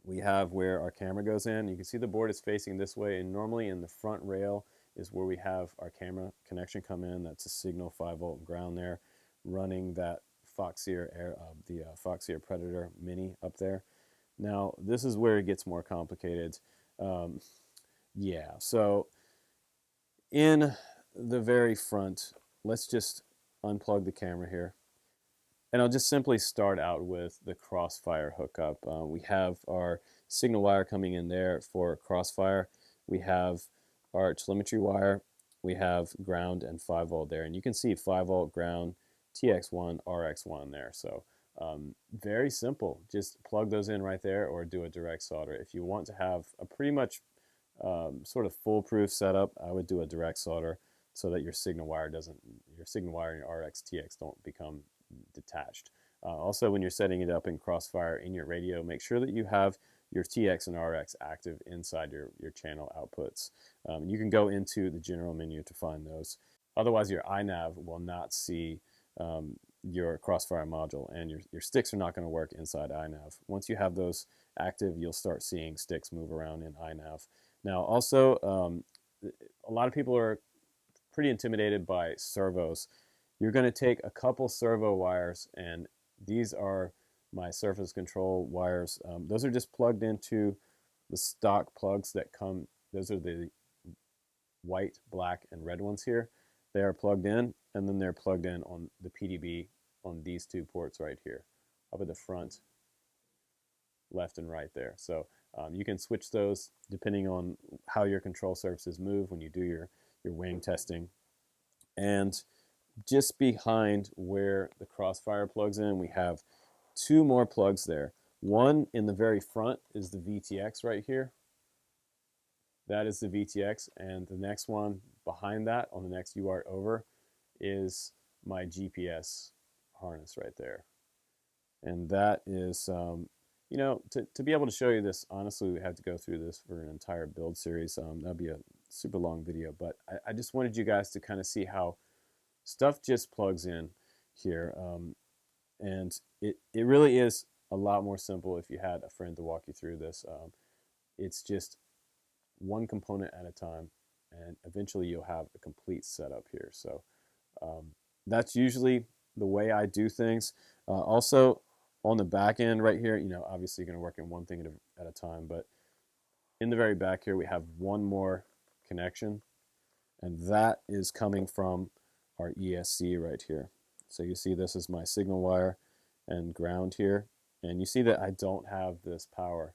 we have where our camera goes in. You can see the board is facing this way, and normally in the front rail is where we have our camera connection come in. That's a signal 5-volt ground there, running that Foxeer Foxeer Predator Mini up there. Now this is where it gets more complicated. Yeah, so in the very front, let's just unplug the camera here. And I'll just simply start out with the crossfire hookup. We have our signal wire coming in there for crossfire. We have our telemetry wire. We have ground and 5-volt there. And you can see 5-volt ground, TX1, RX1 there. So very simple. Just plug those in right there or do a direct solder. If you want to have a pretty much sort of foolproof setup, I would do a direct solder so that your signal wire and your RX, TX don't become detached. Also, when you're setting it up in crossfire in your radio, make sure that you have your TX and RX active inside your channel outputs. You can go into the general menu to find those. Otherwise, your iNAV will not see your crossfire module, and your sticks are not going to work inside iNAV. Once you have those active, you'll start seeing sticks move around in iNAV. Now, also, a lot of people are pretty intimidated by servos. You're going to take a couple servo wires, and these are my surface control wires. Those are just plugged into the stock plugs that come. Those are the white, black, and red ones here. They are plugged in, and then they're plugged in on the PDB on these 2 ports right here, up at the front, left and right there. So you can switch those depending on how your control surfaces move when you do your wing testing. And just behind where the crossfire plugs in, we have 2 more plugs there. One in the very front is the VTX right here. That is the VTX, and the next one behind that on the next UART over is my GPS harness right there. And that is, you know, to be able to show you this, honestly, we have to go through this for an entire build series. That'd be a super long video, but I just wanted you guys to kind of see how stuff just plugs in here. And it really is a lot more simple if you had a friend to walk you through this. It's just one component at a time, and eventually you'll have a complete setup here. So that's usually the way I do things. Also, on the back end right here, you know, obviously you're going to work in one thing at a time, but in the very back here we have one more connection, and that is coming from our ESC right here. So you see this is my signal wire and ground here, and you see that I don't have this power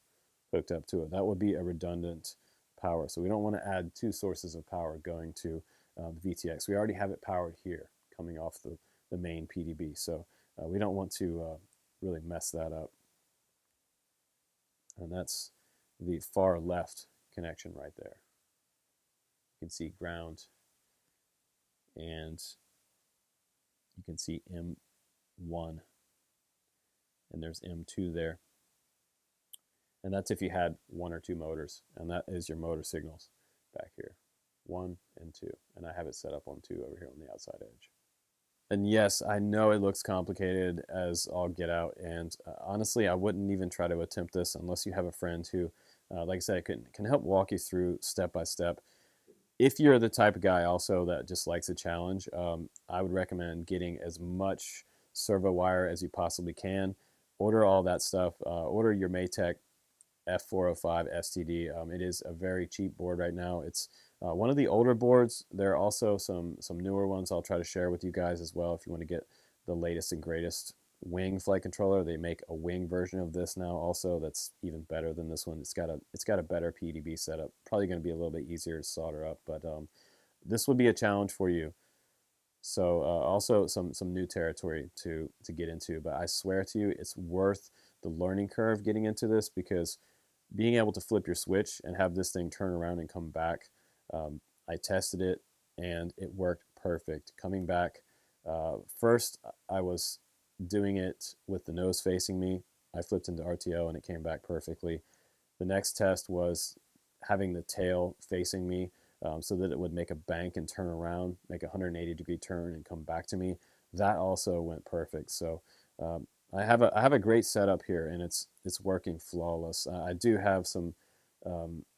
hooked up to it. That would be a redundant power, so we don't want to add 2 sources of power going to the VTX. We already have it powered here coming off the main PDB, so we don't want to really mess that up. And that's the far left connection right there. You can see ground, and you can see M1, and there's M2 there. And that's if you had 1 or 2 motors, and that is your motor signals back here, 1 and 2. And I have it set up on 2 over here on the outside edge. And yes, I know it looks complicated as all get out, and honestly, I wouldn't even try to attempt this unless you have a friend who, like I said, can help walk you through step by step. If you're the type of guy also that just likes a challenge, I would recommend getting as much servo wire as you possibly can. Order all that stuff. Order your Maytech F405 STD. It is a very cheap board right now. It's one of the older boards. There are also some newer ones I'll try to share with you guys as well if you want to get the latest and greatest wing flight controller. They make a wing version of this now also that's even better than this one. It's got a better PDB setup. Probably going to be a little bit easier to solder up, but this would be a challenge for you. So also some new territory to get into, but I swear to you, it's worth the learning curve getting into this, because being able to flip your switch and have this thing turn around and come back, I tested it and it worked perfect. Coming back, first I was doing it with the nose facing me. I flipped into RTO and it came back perfectly. The next test was having the tail facing me, so that it would make a bank and turn around, make a 180-degree turn and come back to me. That also went perfect. So I have a great setup here, and it's working flawless. I do have some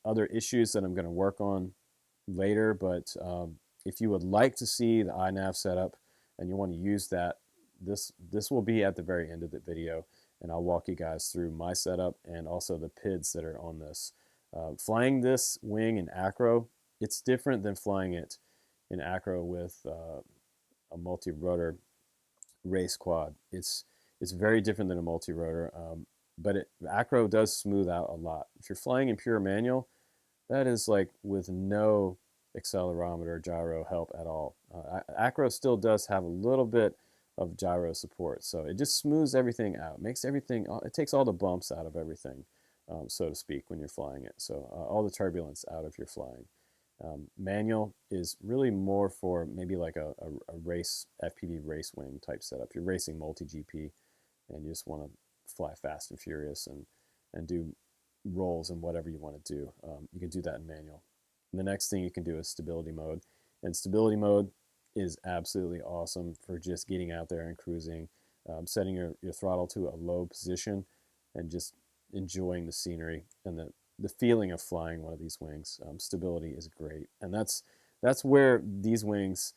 other issues that I'm going to work on later, but if you would like to see the iNAV setup and you want to use that, this will be at the very end of the video, and I'll walk you guys through my setup and also the PIDs that are on this. Flying this wing in acro, it's different than flying it in acro with a multi-rotor race quad. It's very different than a multi-rotor, but acro does smooth out a lot. If you're flying in pure manual, that is like with no accelerometer gyro help at all. Acro still does have a little bit of gyro support, so it just smooths everything out, makes everything, it takes all the bumps out of everything, so to speak, when you're flying it. So all the turbulence out of your flying. Manual is really more for maybe like a race, FPV race wing type setup. You're racing multi-GP and you just want to fly fast and furious and do rolls and whatever you want to do. You can do that in manual. And the next thing you can do is stability mode. And stability mode is absolutely awesome for just getting out there and cruising, setting your throttle to a low position and just enjoying the scenery and the feeling of flying one of these wings. Stability is great, and that's where these wings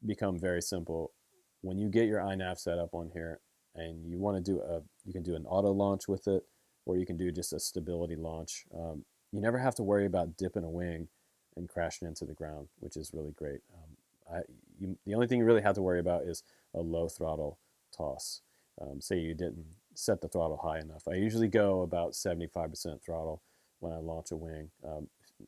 become very simple. When you get your iNAV setup on here and you want to do you can do an auto launch with it, or you can do just a stability launch. You never have to worry about dipping a wing and crashing into the ground, which is really great. The only thing you really have to worry about is a low throttle toss. Say you didn't set the throttle high enough. I usually go about 75% throttle when I launch a wing.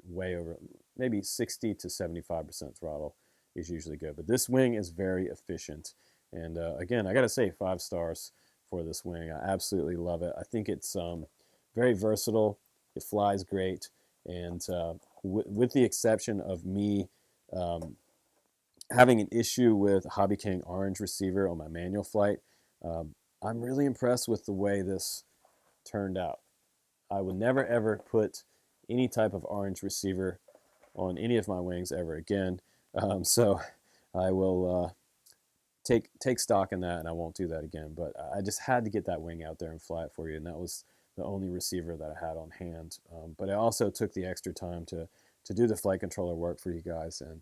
Way over, maybe 60 to 75% throttle is usually good. But this wing is very efficient. And again, I got to say 5 stars for this wing. I absolutely love it. I think it's very versatile. It flies great. And with the exception of me having an issue with Hobby King orange receiver on my manual flight, I'm really impressed with the way this turned out. I would never ever put any type of orange receiver on any of my wings ever again. So I will take stock in that, and I won't do that again. But I just had to get that wing out there and fly it for you, and that was the only receiver that I had on hand. But I also took the extra time to do the flight controller work for you guys and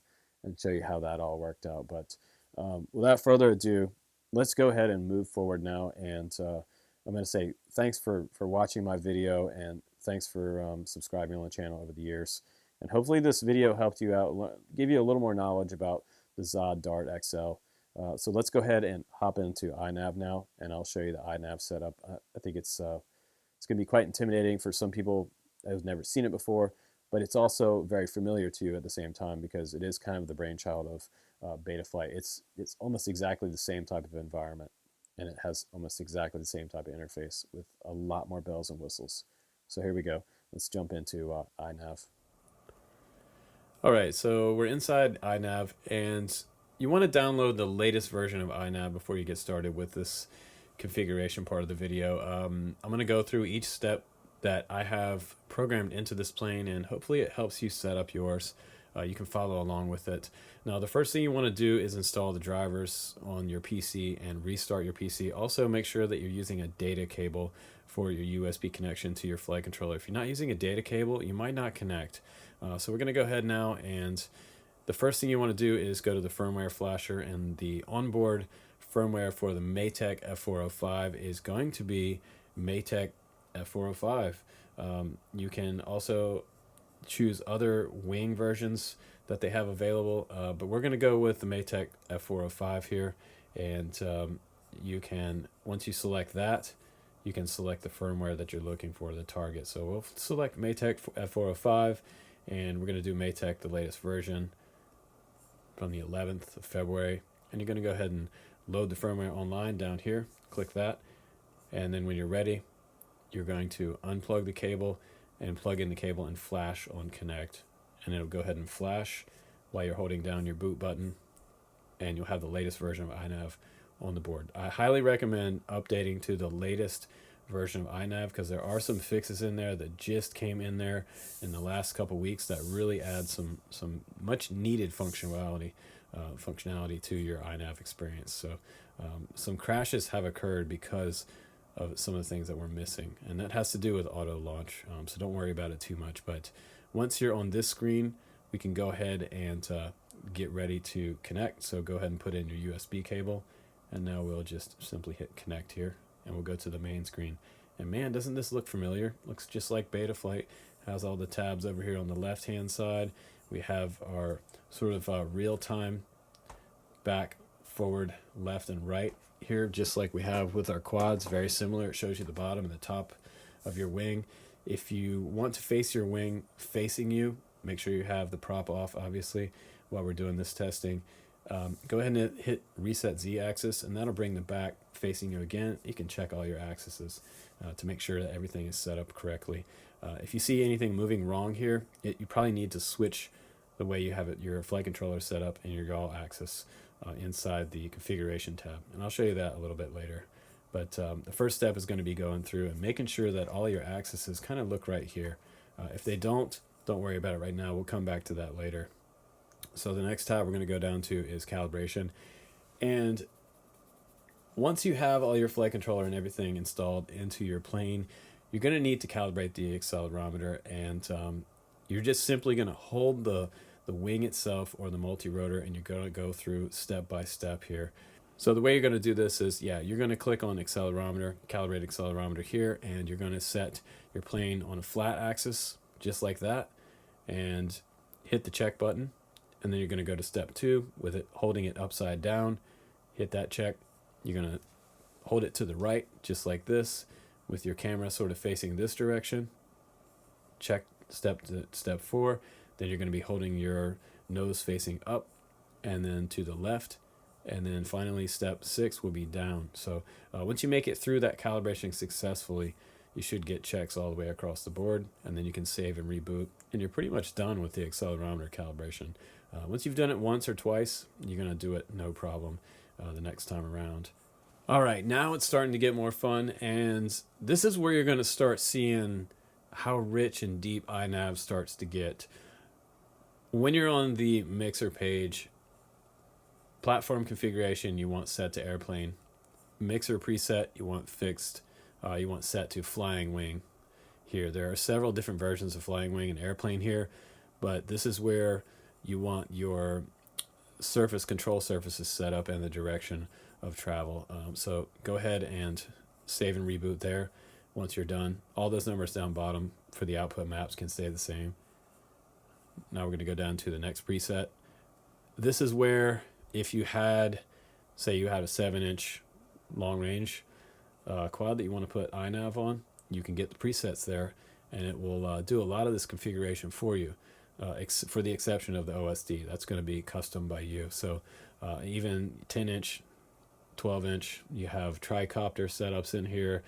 show you how that all worked out. But without further ado, let's go ahead and move forward now. And I'm going to say thanks for watching my video, and thanks for subscribing on the channel over the years. And hopefully this video helped you out, give you a little more knowledge about the ZOHD Dart XL. So let's go ahead and hop into iNAV now, and I'll show you the iNAV setup. I think it's going to be quite intimidating for some people who've never seen it before, but it's also very familiar to you at the same time, because it is kind of the brainchild of Betaflight. It's almost exactly the same type of environment, and it has almost exactly the same type of interface with a lot more bells and whistles. So here we go. Let's jump into iNAV. All right, so we're inside iNAV, and you want to download the latest version of iNAV before you get started with this configuration part of the video. I'm going to go through each step that I have programmed into this plane, and hopefully it helps you set up yours. You can follow along with it. Now, the first thing you want to do is install the drivers on your PC and restart your PC. Also, make sure that you're using a data cable for your USB connection to your flight controller. If you're not using a data cable, you might not connect. So we're going to go ahead now, and the first thing you want to do is go to the firmware flasher, and the onboard firmware for the Maytech F405 is going to be Maytech F405. You can also choose other wing versions that they have available, but we're going to go with the Maytech F405 here, and you can, once you select that, you can select the firmware that you're looking for, the target. So we'll select Maytech F405, and we're going to do Maytech, the latest version from the 11th of February, and you're going to go ahead and load the firmware online down here. Click that, and then when you're ready, you're going to unplug the cable and plug in the cable and flash on connect, and it'll go ahead and flash while you're holding down your boot button, and you'll have the latest version of iNAV on the board. I highly recommend updating to the latest version of iNAV, because there are some fixes in there that just came in there in the last couple weeks that really add some much needed functionality to your iNAV experience. So some crashes have occurred because of some of the things that we're missing, and that has to do with auto launch, so don't worry about it too much. But once you're on this screen, we can go ahead and get ready to connect. So go ahead and put in your USB cable, and now we'll just simply hit connect here, and we'll go to the main screen. And man, doesn't this look familiar? Looks just like Betaflight. Has all the tabs over here on the left hand side. We have our sort of real-time back, forward, left, and right here, just like we have with our quads. Very similar. It shows you the bottom and the top of your wing. If you want to face your wing facing you, make sure you have the prop off, obviously, while we're doing this testing. Go ahead and hit reset Z axis, and that'll bring the back facing you again. You can check all your axes to make sure that everything is set up correctly. If you see anything moving wrong here, you probably need to switch the way you have your flight controller set up in your yaw axis inside the configuration tab, and I'll show you that a little bit later. But the first step is going to be going through and making sure that all your axes kind of look right here. If they don't worry about it right now. We'll come back to that later. So the next tab we're going to go down to is calibration, and once you have all your flight controller and everything installed into your plane, you're going to need to calibrate the accelerometer, and you're just simply going to hold the wing itself or the multi-rotor, and you're going to go through step by step here. So the way you're going to do this is, you're going to click on accelerometer, calibrate accelerometer here, and you're going to set your plane on a flat axis, just like that, and hit the check button. And then you're going to go to step 2 with it, holding it upside down, hit that check. You're going to hold it to the right, just like this, with your camera sort of facing this direction. Check step 4. Then you're going to be holding your nose facing up and then to the left. And then finally, step 6 will be down. So once you make it through that calibration successfully, you should get checks all the way across the board, and then you can save and reboot, and you're pretty much done with the accelerometer calibration. Once you've done it once or twice, you're going to do it no problem the next time around. All right, now it's starting to get more fun, and this is where you're going to start seeing how rich and deep iNAV starts to get. When you're on the mixer page, platform configuration you want set to airplane, mixer preset you want fixed, you want set to flying wing. Here there are several different versions of flying wing and airplane here, but this is where you want your surface control surfaces set up and the direction of travel. So go ahead and save and reboot there. Once you're done, all those numbers down bottom for the output maps can stay the same. Now we're going to go down to the next preset. This is where, if you had, say you had a 7-inch long range quad that you want to put iNAV on, you can get the presets there, and it will do a lot of this configuration for you, for the exception of the OSD. That's going to be custom by you. So even 10-inch, 12-inch, you have tricopter setups in here,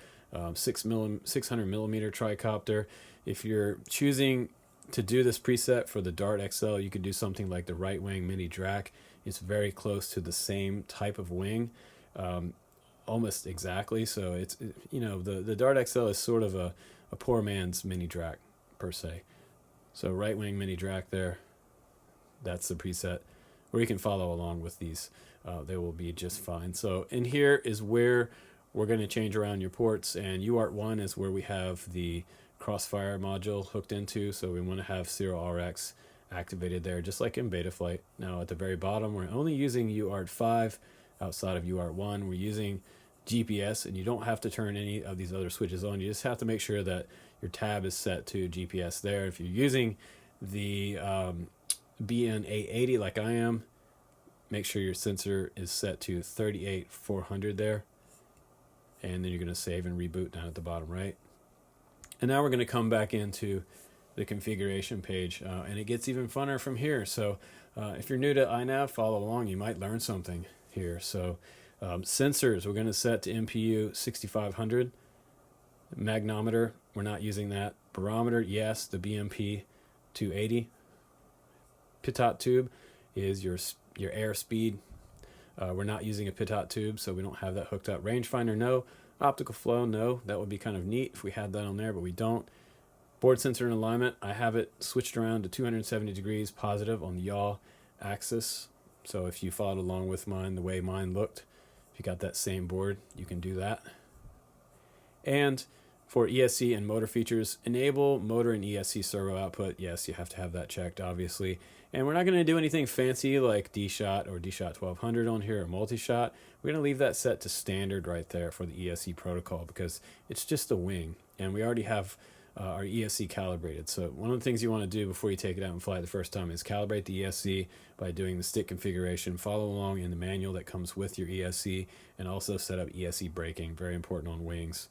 600 millimeter tricopter. If you're choosing to do this preset for the Dart XL, you could do something like the right wing mini drac. It's very close to the same type of wing, almost exactly. So it's, the Dart XL is sort of a poor man's mini drac per se. So right wing mini drac there, that's the preset, or you can follow along with these. They will be just fine. So in here is where we're going to change around your ports, and UART1 is where we have the crossfire module hooked into, so we want to have serial RX activated there, just like in Betaflight. Now at the very bottom, we're only using UART5 outside of UART1. We're using GPS, and you don't have to turn any of these other switches on. You just have to make sure that your tab is set to GPS there. If you're using the BN880 like I am, make sure your sensor is set to 38400 there, and then you're going to save and reboot down at the bottom right. And now we're going to come back into the configuration page, and it gets even funner from here. So if you're new to iNAV, follow along. You might learn something here. So sensors, we're going to set to MPU 6500. Magnometer, we're not using that. Barometer, yes, the BMP 280. Pitot tube is your air speed. We're not using a pitot tube, so we don't have that hooked up. Rangefinder, no. Optical flow, no. That would be kind of neat if we had that on there, but we don't. Board sensor and alignment, I have it switched around to 270 degrees positive on the yaw axis. So if you followed along with mine, the way mine looked, if you got that same board, you can do that. And for ESC and motor features, enable motor and ESC servo output. Yes, you have to have that checked, obviously. And we're not going to do anything fancy like D-Shot or D-Shot 1200 on here or multi-shot. We're going to leave that set to standard right there for the ESC protocol because it's just a wing. And we already have our ESC calibrated. So one of the things you want to do before you take it out and fly it the first time is calibrate the ESC by doing the stick configuration. Follow along in the manual that comes with your ESC, and also set up ESC braking, very important on wings.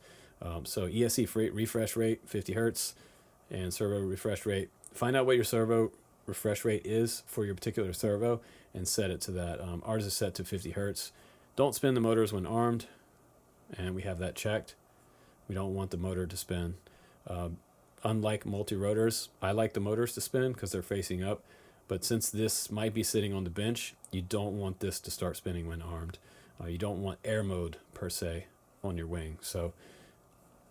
So ESC refresh rate, 50 hertz, and servo refresh rate. Find out what your servo refresh rate is for your particular servo and set it to that. Ours is set to 50 hertz. Don't spin the motors when armed, and we have that checked. We don't want the motor to spin. Unlike multi-rotors, I like the motors to spin because they're facing up, but since this might be sitting on the bench, you don't want this to start spinning when armed. You don't want air mode per se on your wing. So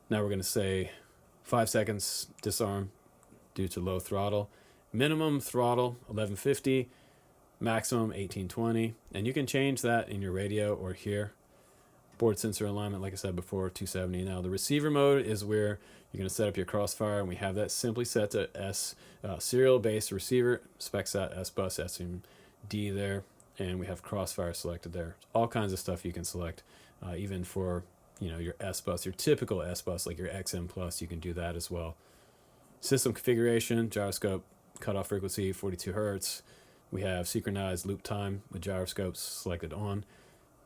now we're going to say 5 seconds disarm due to low throttle. Minimum throttle 1150, maximum 1820, and you can change that in your radio or here. Board sensor alignment, like I said before, 270. Now the receiver mode is where you're going to set up your crossfire, and we have that simply set to S, serial based receiver, SpecSat, S-Bus, SMD there, and we have crossfire selected there. All kinds of stuff you can select, even for your S-Bus, your typical S-Bus like your XM Plus, you can do that as well. System configuration, gyroscope cutoff frequency 42 hertz. We have synchronized loop time with gyroscopes selected on.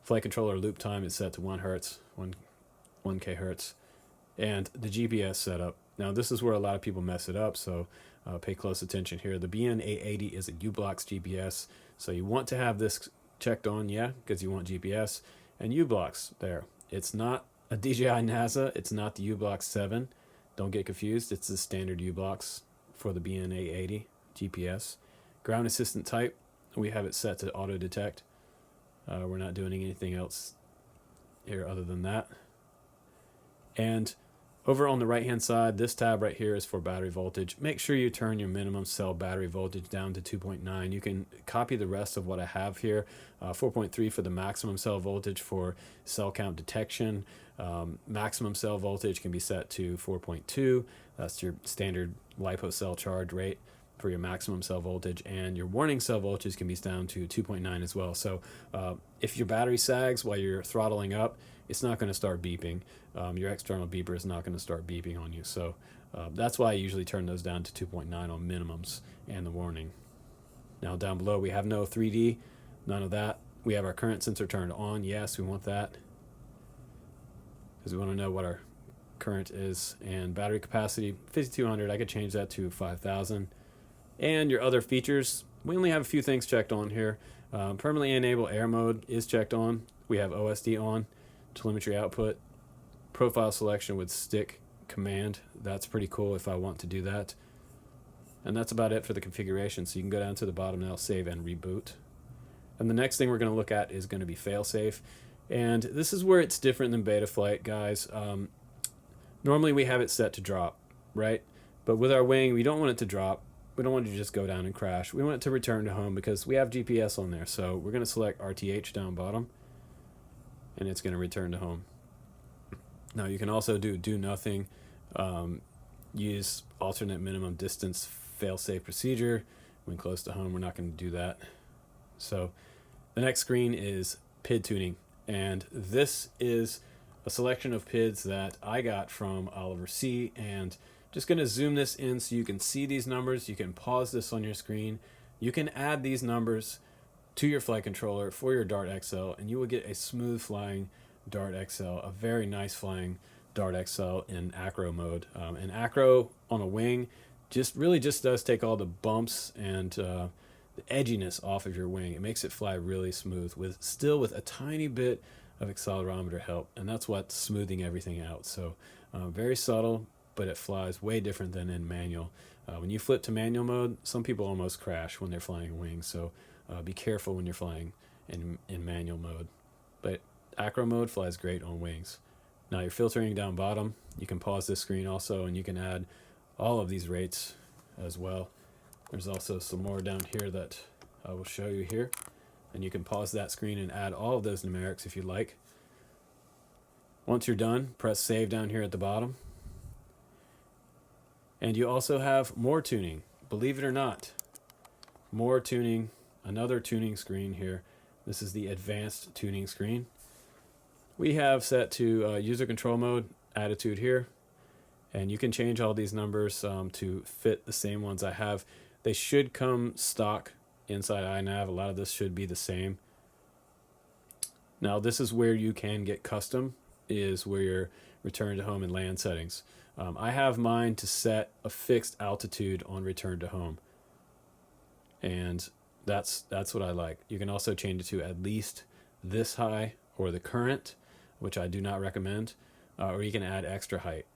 Flight controller loop time is set to 1 hertz, 1k hertz. And the GPS setup. Now this is where a lot of people mess it up, so pay close attention here. The BN880 is a U-Blocks GPS, so you want to have this checked on, yeah, because you want GPS. And U-Blocks there. It's not a DJI NASA, it's not the U-Blocks 7. Don't get confused, it's the standard U-Blocks for the BN880 GPS. Ground assistant type, we have it set to auto detect. We're not doing anything else here other than that. And over on the right hand side, this tab right here is for battery voltage. Make sure you turn your minimum cell battery voltage down to 2.9. You can copy the rest of what I have here. 4.3 for the maximum cell voltage for cell count detection. Maximum cell voltage can be set to 4.2. That's your standard LiPo cell charge rate for your maximum cell voltage, and your warning cell voltage can be down to 2.9 as well. So if your battery sags while you're throttling up, it's not going to start beeping. Your external beeper is not going to start beeping on you. So that's why I usually turn those down to 2.9 on minimums and the warning. Now down below we have no 3D, none of that. We have our current sensor turned on. Yes, we want that because we want to know what our current is. And battery capacity 5200. I could change that to 5000. And your other features, we only have a few things checked on here. Permanently enable air mode is checked on. We have OSD on, telemetry output, profile selection with stick command. That's pretty cool if I want to do that. And that's about it for the configuration. So you can go down to the bottom now, save and reboot. And the next thing we're going to look at is going to be failsafe. And this is where it's different than Betaflight, guys. Normally we have it set to drop, right? But with our wing, we don't want it to drop. We don't want it to just go down and crash. We want it to return to home because we have GPS on there. So we're going to select RTH down bottom, and it's going to return to home. Now you can also do nothing, use alternate minimum distance fail-safe procedure. When close to home, we're not going to do that. So the next screen is PID tuning, and this is a selection of PIDs that I got from Oliver C. And just going to zoom this in so you can see these numbers. You can pause this on your screen. You can add these numbers to your flight controller for your Dart XL, and you will get a smooth flying Dart XL, a very nice flying Dart XL in acro mode. And acro on a wing really just does take all the bumps and the edginess off of your wing. It makes it fly really smooth with a tiny bit of accelerometer help, and that's what's smoothing everything out. So very subtle, but it flies way different than in manual. When you flip to manual mode, some people almost crash when they're flying wings, so be careful when you're flying in manual mode. But acro mode flies great on wings. Now you're filtering down bottom. You can pause this screen also, and you can add all of these rates as well. There's also some more down here that I will show you here, and you can pause that screen and add all of those numerics if you like. Once you're done, press save down here at the bottom. And you also have more tuning, believe it or not. More tuning, another tuning screen here. This is the advanced tuning screen. We have set to user control mode, attitude here, and you can change all these numbers to fit the same ones I have. They should come stock inside iNAV. A lot of this should be the same. Now this is where you can get custom, is where your return to home and land settings. I have mine to set a fixed altitude on return to home, and that's what I like. You can also change it to at least this high or the current, which I do not recommend, or you can add extra height.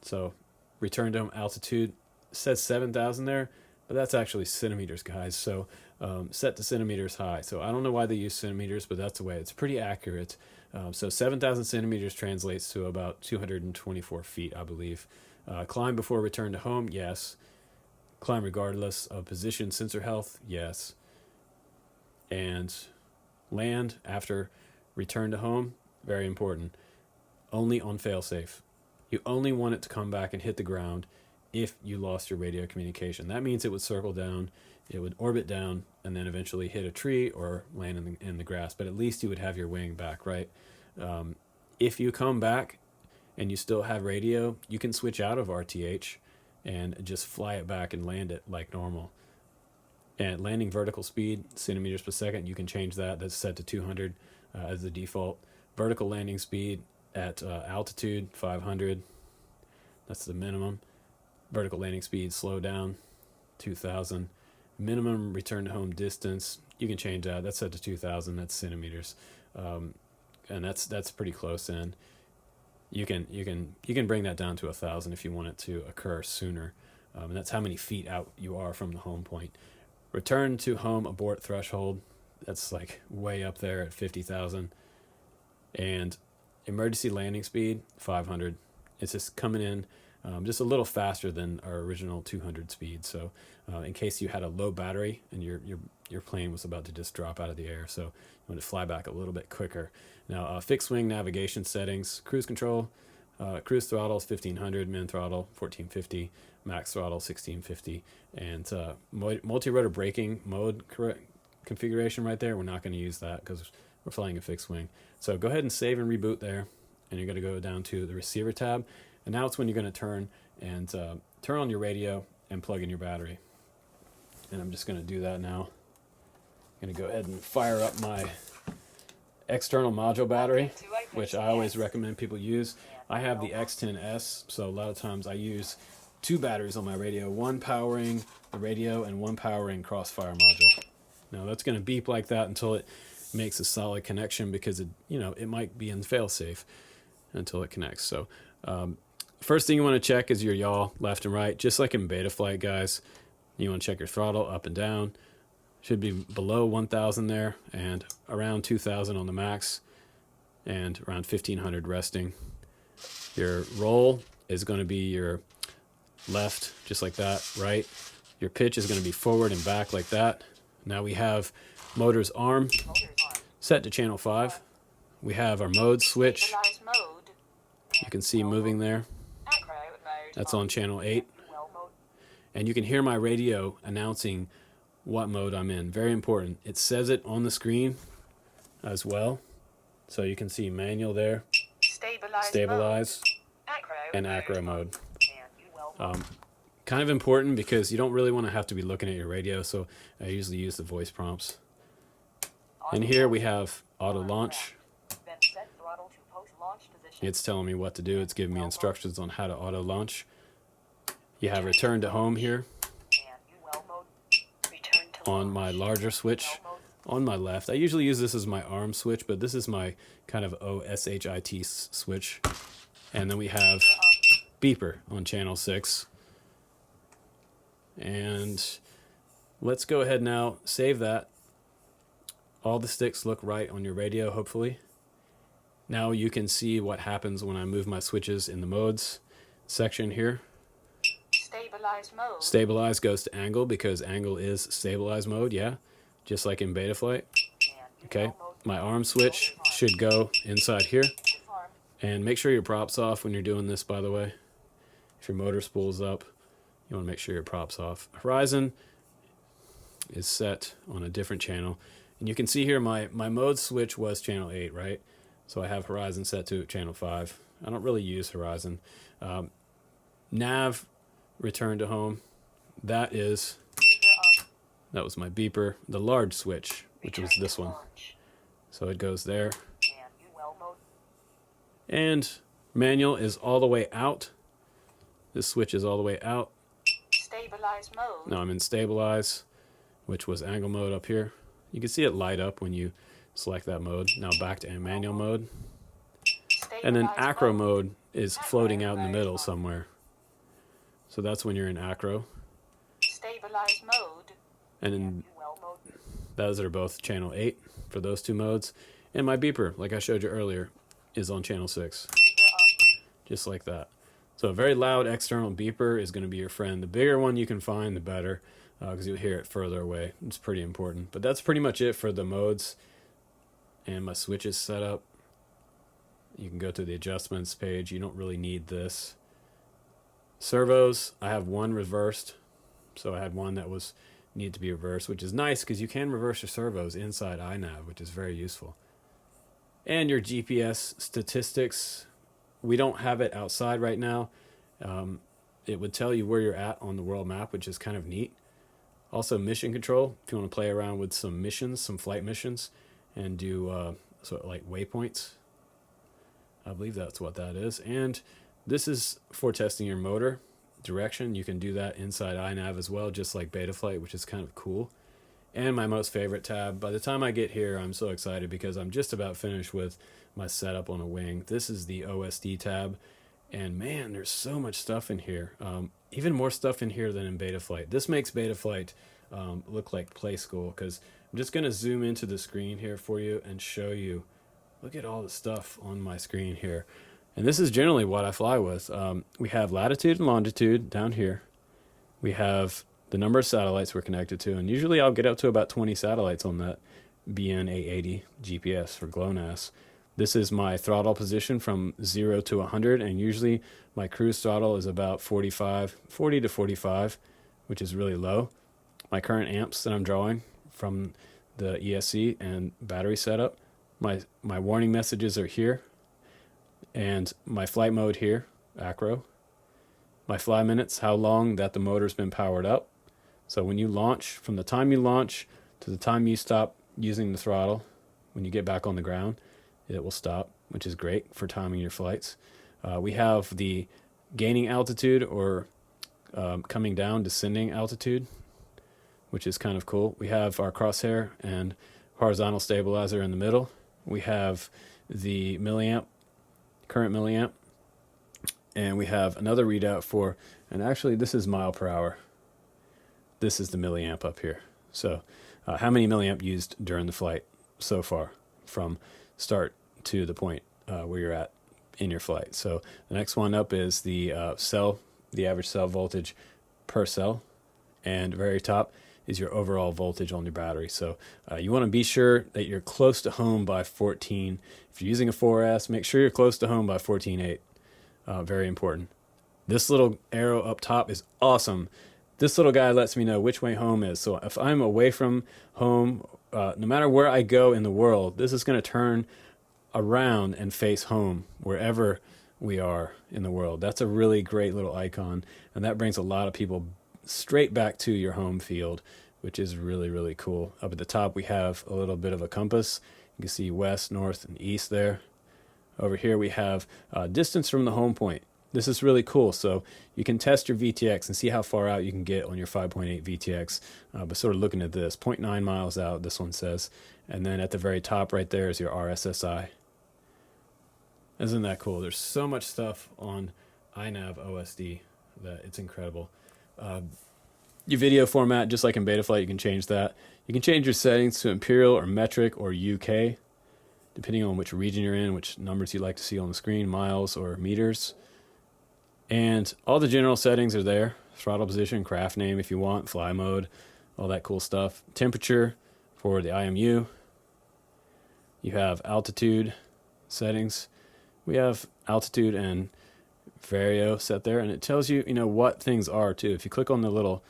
So return to home altitude says 7,000 there, but that's actually centimeters, guys. So set to centimeters high. So I don't know why they use centimeters, but that's the way. It's pretty accurate. So 7,000 centimeters translates to about 224 feet, I believe. Climb before return to home, yes. Climb regardless of position sensor health, yes. And land after return to home, very important. Only on failsafe. You only want it to come back and hit the ground if you lost your radio communication. That means it would circle down, it would orbit down, and then eventually hit a tree or land in the grass. But at least you would have your wing back, right? If you come back and you still have radio, you can switch out of RTH and just fly it back and land it like normal. And landing vertical speed, centimeters per second, you can change that. That's set to 200 as the default. Vertical landing speed at altitude, 500. That's the minimum. Vertical landing speed, slow down, 2,000. Minimum return to home distance, you can change that. That's set to 2,000. That's centimeters, and that's pretty close. And you can bring that down to 1,000 if you want it to occur sooner. And that's how many feet out you are from the home point. Return to home abort threshold, that's like way up there at 50,000. And emergency landing speed, 500. It's just coming in just a little faster than our original 200 speed. So in case you had a low battery and your plane was about to just drop out of the air, so you want to fly back a little bit quicker. Now fixed wing navigation settings, cruise control, cruise throttle is 1500, min throttle 1450, max throttle 1650, and multi-rotor braking mode configuration right there, we're not going to use that because we're flying a fixed wing. So go ahead and save and reboot there, and you're going to go down to the receiver tab, and now it's when you're going to turn on your radio and plug in your battery. And I'm just going to do that now. I'm going to go ahead and fire up my external module battery, which I always recommend people use. I have the X10S, so a lot of times I use two batteries on my radio, one powering the radio and one powering crossfire module. Now that's going to beep like that until it makes a solid connection, because it might be in failsafe until it connects. So first thing you want to check is your yaw left and right, just like in beta flight, guys. You want to check your throttle up and down. Should be below 1,000 there, and around 2,000 on the max, and around 1,500 resting. Your roll is going to be your left, just like that, right. Your pitch is going to be forward and back like that. Now we have motor's arm set to channel 5. We have our mode switch You can see moving there. That's on channel 8. And you can hear my radio announcing what mode I'm in. Very important. It says it on the screen as well. So you can see manual there, stabilize, and acro mode. Kind of important because you don't really want to have to be looking at your radio, so I usually use the voice prompts. And here we have auto launch. It's telling me what to do. It's giving me instructions on how to auto launch. You have return to home here on my larger switch on my left. I usually use this as my arm switch, but this is my kind of OSHIT switch. And then we have beeper on channel 6. And let's go ahead now, save that. All the sticks look right on your radio, hopefully. Now you can see what happens when I move my switches in the modes section here. Stabilize mode. Stabilize goes to angle because angle is stabilize mode, yeah, just like in Betaflight. Okay, my arm switch should go inside here. And make sure your prop's off when you're doing this, by the way. If your motor spool's up, you want to make sure your prop's off. Horizon is set on a different channel. And you can see here my mode switch was channel 8, right? So I have Horizon set to channel 5. I don't really use Horizon. Nav, return to home. That was my beeper, the large switch, which was this one. So it goes there. And manual is all the way out. This switch is all the way out. Stabilize mode. Now I'm in stabilize, which was angle mode up here. You can see it light up when you select that mode. Now back to manual mode. And then acro mode is floating out in the middle somewhere. So that's when you're in acro. Stabilize mode. And then those are both channel 8 for those two modes. And my beeper, like I showed you earlier, is on channel 6. Just like that. So a very loud external beeper is going to be your friend. The bigger one you can find, the better, because you'll hear it further away. It's pretty important. But that's pretty much it for the modes. And my switches set up. You can go to the adjustments page. You don't really need this. Servos, I have one reversed. So I had one that was need to be reversed, which is nice because you can reverse your servos inside iNAV, which is very useful. And your GPS statistics, we don't have it outside right now. It would tell you where you're at on the world map, which is kind of neat. Also mission control, if you want to play around with some missions, some flight missions, and do sort of like waypoints. I believe that's what that is. And this is for testing your motor direction. You can do that inside iNAV as well, just like Betaflight, which is kind of cool. And my most favorite tab. By the time I get here, I'm so excited because I'm just about finished with my setup on a wing. This is the OSD tab. And man, there's so much stuff in here. Even more stuff in here than in Betaflight. This makes Betaflight look like play school because I'm just going to zoom into the screen here for you and show you. Look at all the stuff on my screen here. And this is generally what I fly with. We have latitude and longitude down here. We have the number of satellites we're connected to. And usually I'll get up to about 20 satellites on that BN880 GPS for GLONASS. This is my throttle position from 0 to 100. And usually my cruise throttle is about 40 to 45, which is really low. My current amps that I'm drawing from the ESC and battery setup. My warning messages are here. And my flight mode here, acro. My fly minutes, how long that the motor's been powered up. So when you launch, from the time you launch to the time you stop using the throttle, when you get back on the ground, it will stop, which is great for timing your flights. We have the gaining altitude or coming down, descending altitude, which is kind of cool. We have our crosshair and horizontal stabilizer in the middle. We have the milliamp, current milliamp, and we have another readout for, and actually this is mile per hour. This is the milliamp up here. So how many milliamp used during the flight so far from start to the point where you're at in your flight. So the next one up is the cell, the average cell voltage per cell, and very top is your overall voltage on your battery. So you want to be sure that you're close to home by 14. If you're using a 4S, make sure you're close to home by 14.8. very important. This little arrow up top is awesome. This little guy lets me know which way home is. So if I'm away from home, no matter where I go in the world, this is going to turn around and face home wherever we are in the world. That's a really great little icon, and that brings a lot of people straight back to your home field, which is really, really cool. Up at the top, we have a little bit of a compass. You can see west, north, and east there. Over here, we have distance from the home point. This is really cool. So you can test your VTX and see how far out you can get on your 5.8 VTX. But sort of looking at this, 0.9 miles out, this one says. And then at the very top right there is your RSSI. Isn't that cool? There's so much stuff on iNAV OSD that it's incredible. Your video format, just like in Betaflight, you can change that. You can change your settings to Imperial or Metric or UK, depending on which region you're in, which numbers you'd like to see on the screen, miles or meters. And all the general settings are there. Throttle position, craft name if you want, fly mode, all that cool stuff. Temperature for the IMU. You have altitude settings. We have altitude and vario set there, and it tells you, what things are too. If you click on the little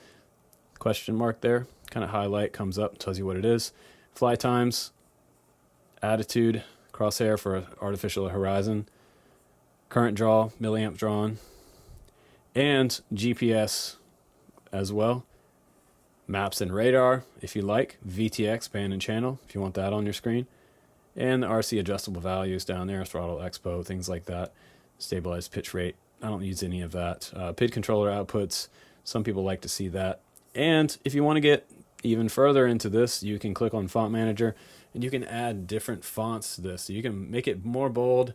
question mark there, kind of highlight comes up, tells you what it is. Fly times, attitude, crosshair for artificial horizon, current draw, milliamp drawn, and GPS as well. Maps and radar, if you like. VTX, band and channel, if you want that on your screen. And the RC adjustable values down there, throttle expo, things like that. Stabilized pitch rate. I don't use any of that. PID controller outputs, some people like to see that. And if you want to get even further into this, you can click on Font Manager, and you can add different fonts to this. So you can make it more bold,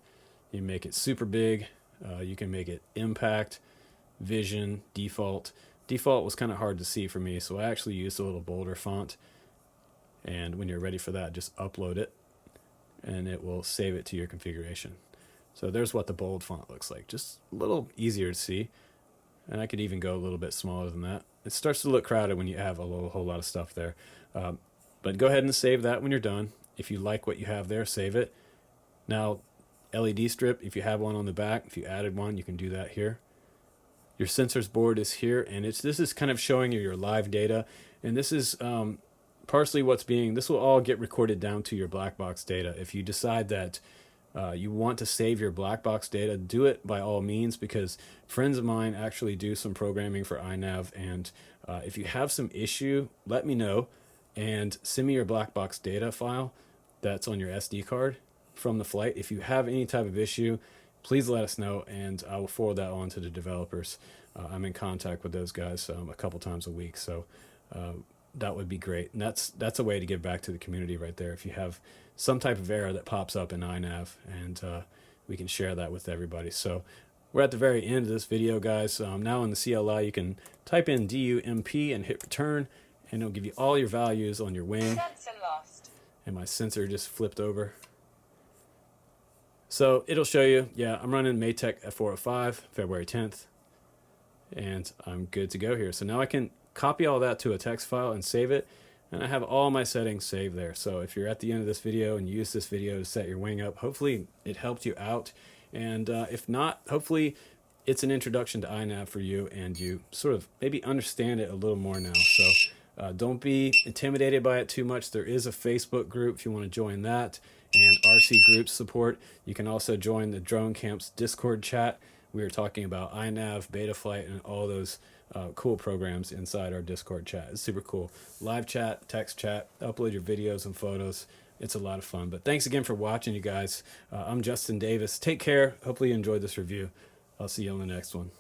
you can make it super big, you can make it impact, vision, default. Default was kind of hard to see for me, so I actually used a little bolder font. And when you're ready for that, just upload it, and it will save it to your configuration. So there's what the bold font looks like, just a little easier to see. And I could even go a little bit smaller than that. It starts to look crowded when you have a whole lot of stuff there. But go ahead and save that when you're done. If you like what you have there, save it. Now, LED strip, if you have one on the back, if you added one, you can do that here. Your sensors board is here, and this is kind of showing you your live data. And this is partially this will all get recorded down to your black box data. If you decide that you want to save your black box data, do it by all means, because friends of mine actually do some programming for iNAV, and if you have some issue, let me know and send me your black box data file that's on your SD card from the flight. If you have any type of issue, please let us know, and I will forward that on to the developers. I'm in contact with those guys a couple times a week, so that would be great. And that's a way to give back to the community right there. If you have some type of error that pops up in iNAV, and we can share that with everybody. So we're at the very end of this video, guys. Now in the CLI, you can type in DUMP and hit return, and it'll give you all your values on your wing. Sensor lost. And my sensor just flipped over. So it'll show you, yeah, I'm running Maytech F405, February 10th, and I'm good to go here. So now I can copy all that to a text file and save it, and I have all my settings saved there. So if you're at the end of this video and use this video to set your wing up, hopefully it helped you out. And if not, hopefully it's an introduction to iNAV for you, and you sort of maybe understand it a little more now. So don't be intimidated by it too much. There is a Facebook group if you want to join that, and RC group support. You can also join the Drone Camps Discord chat. We are talking about iNAV, Betaflight, and all those cool programs inside our Discord chat. It's super cool. Live chat, text chat, upload your videos and photos. It's a lot of fun. But thanks again for watching, you guys. I'm Justin Davis. Take care. Hopefully you enjoyed this review. I'll see you on the next one.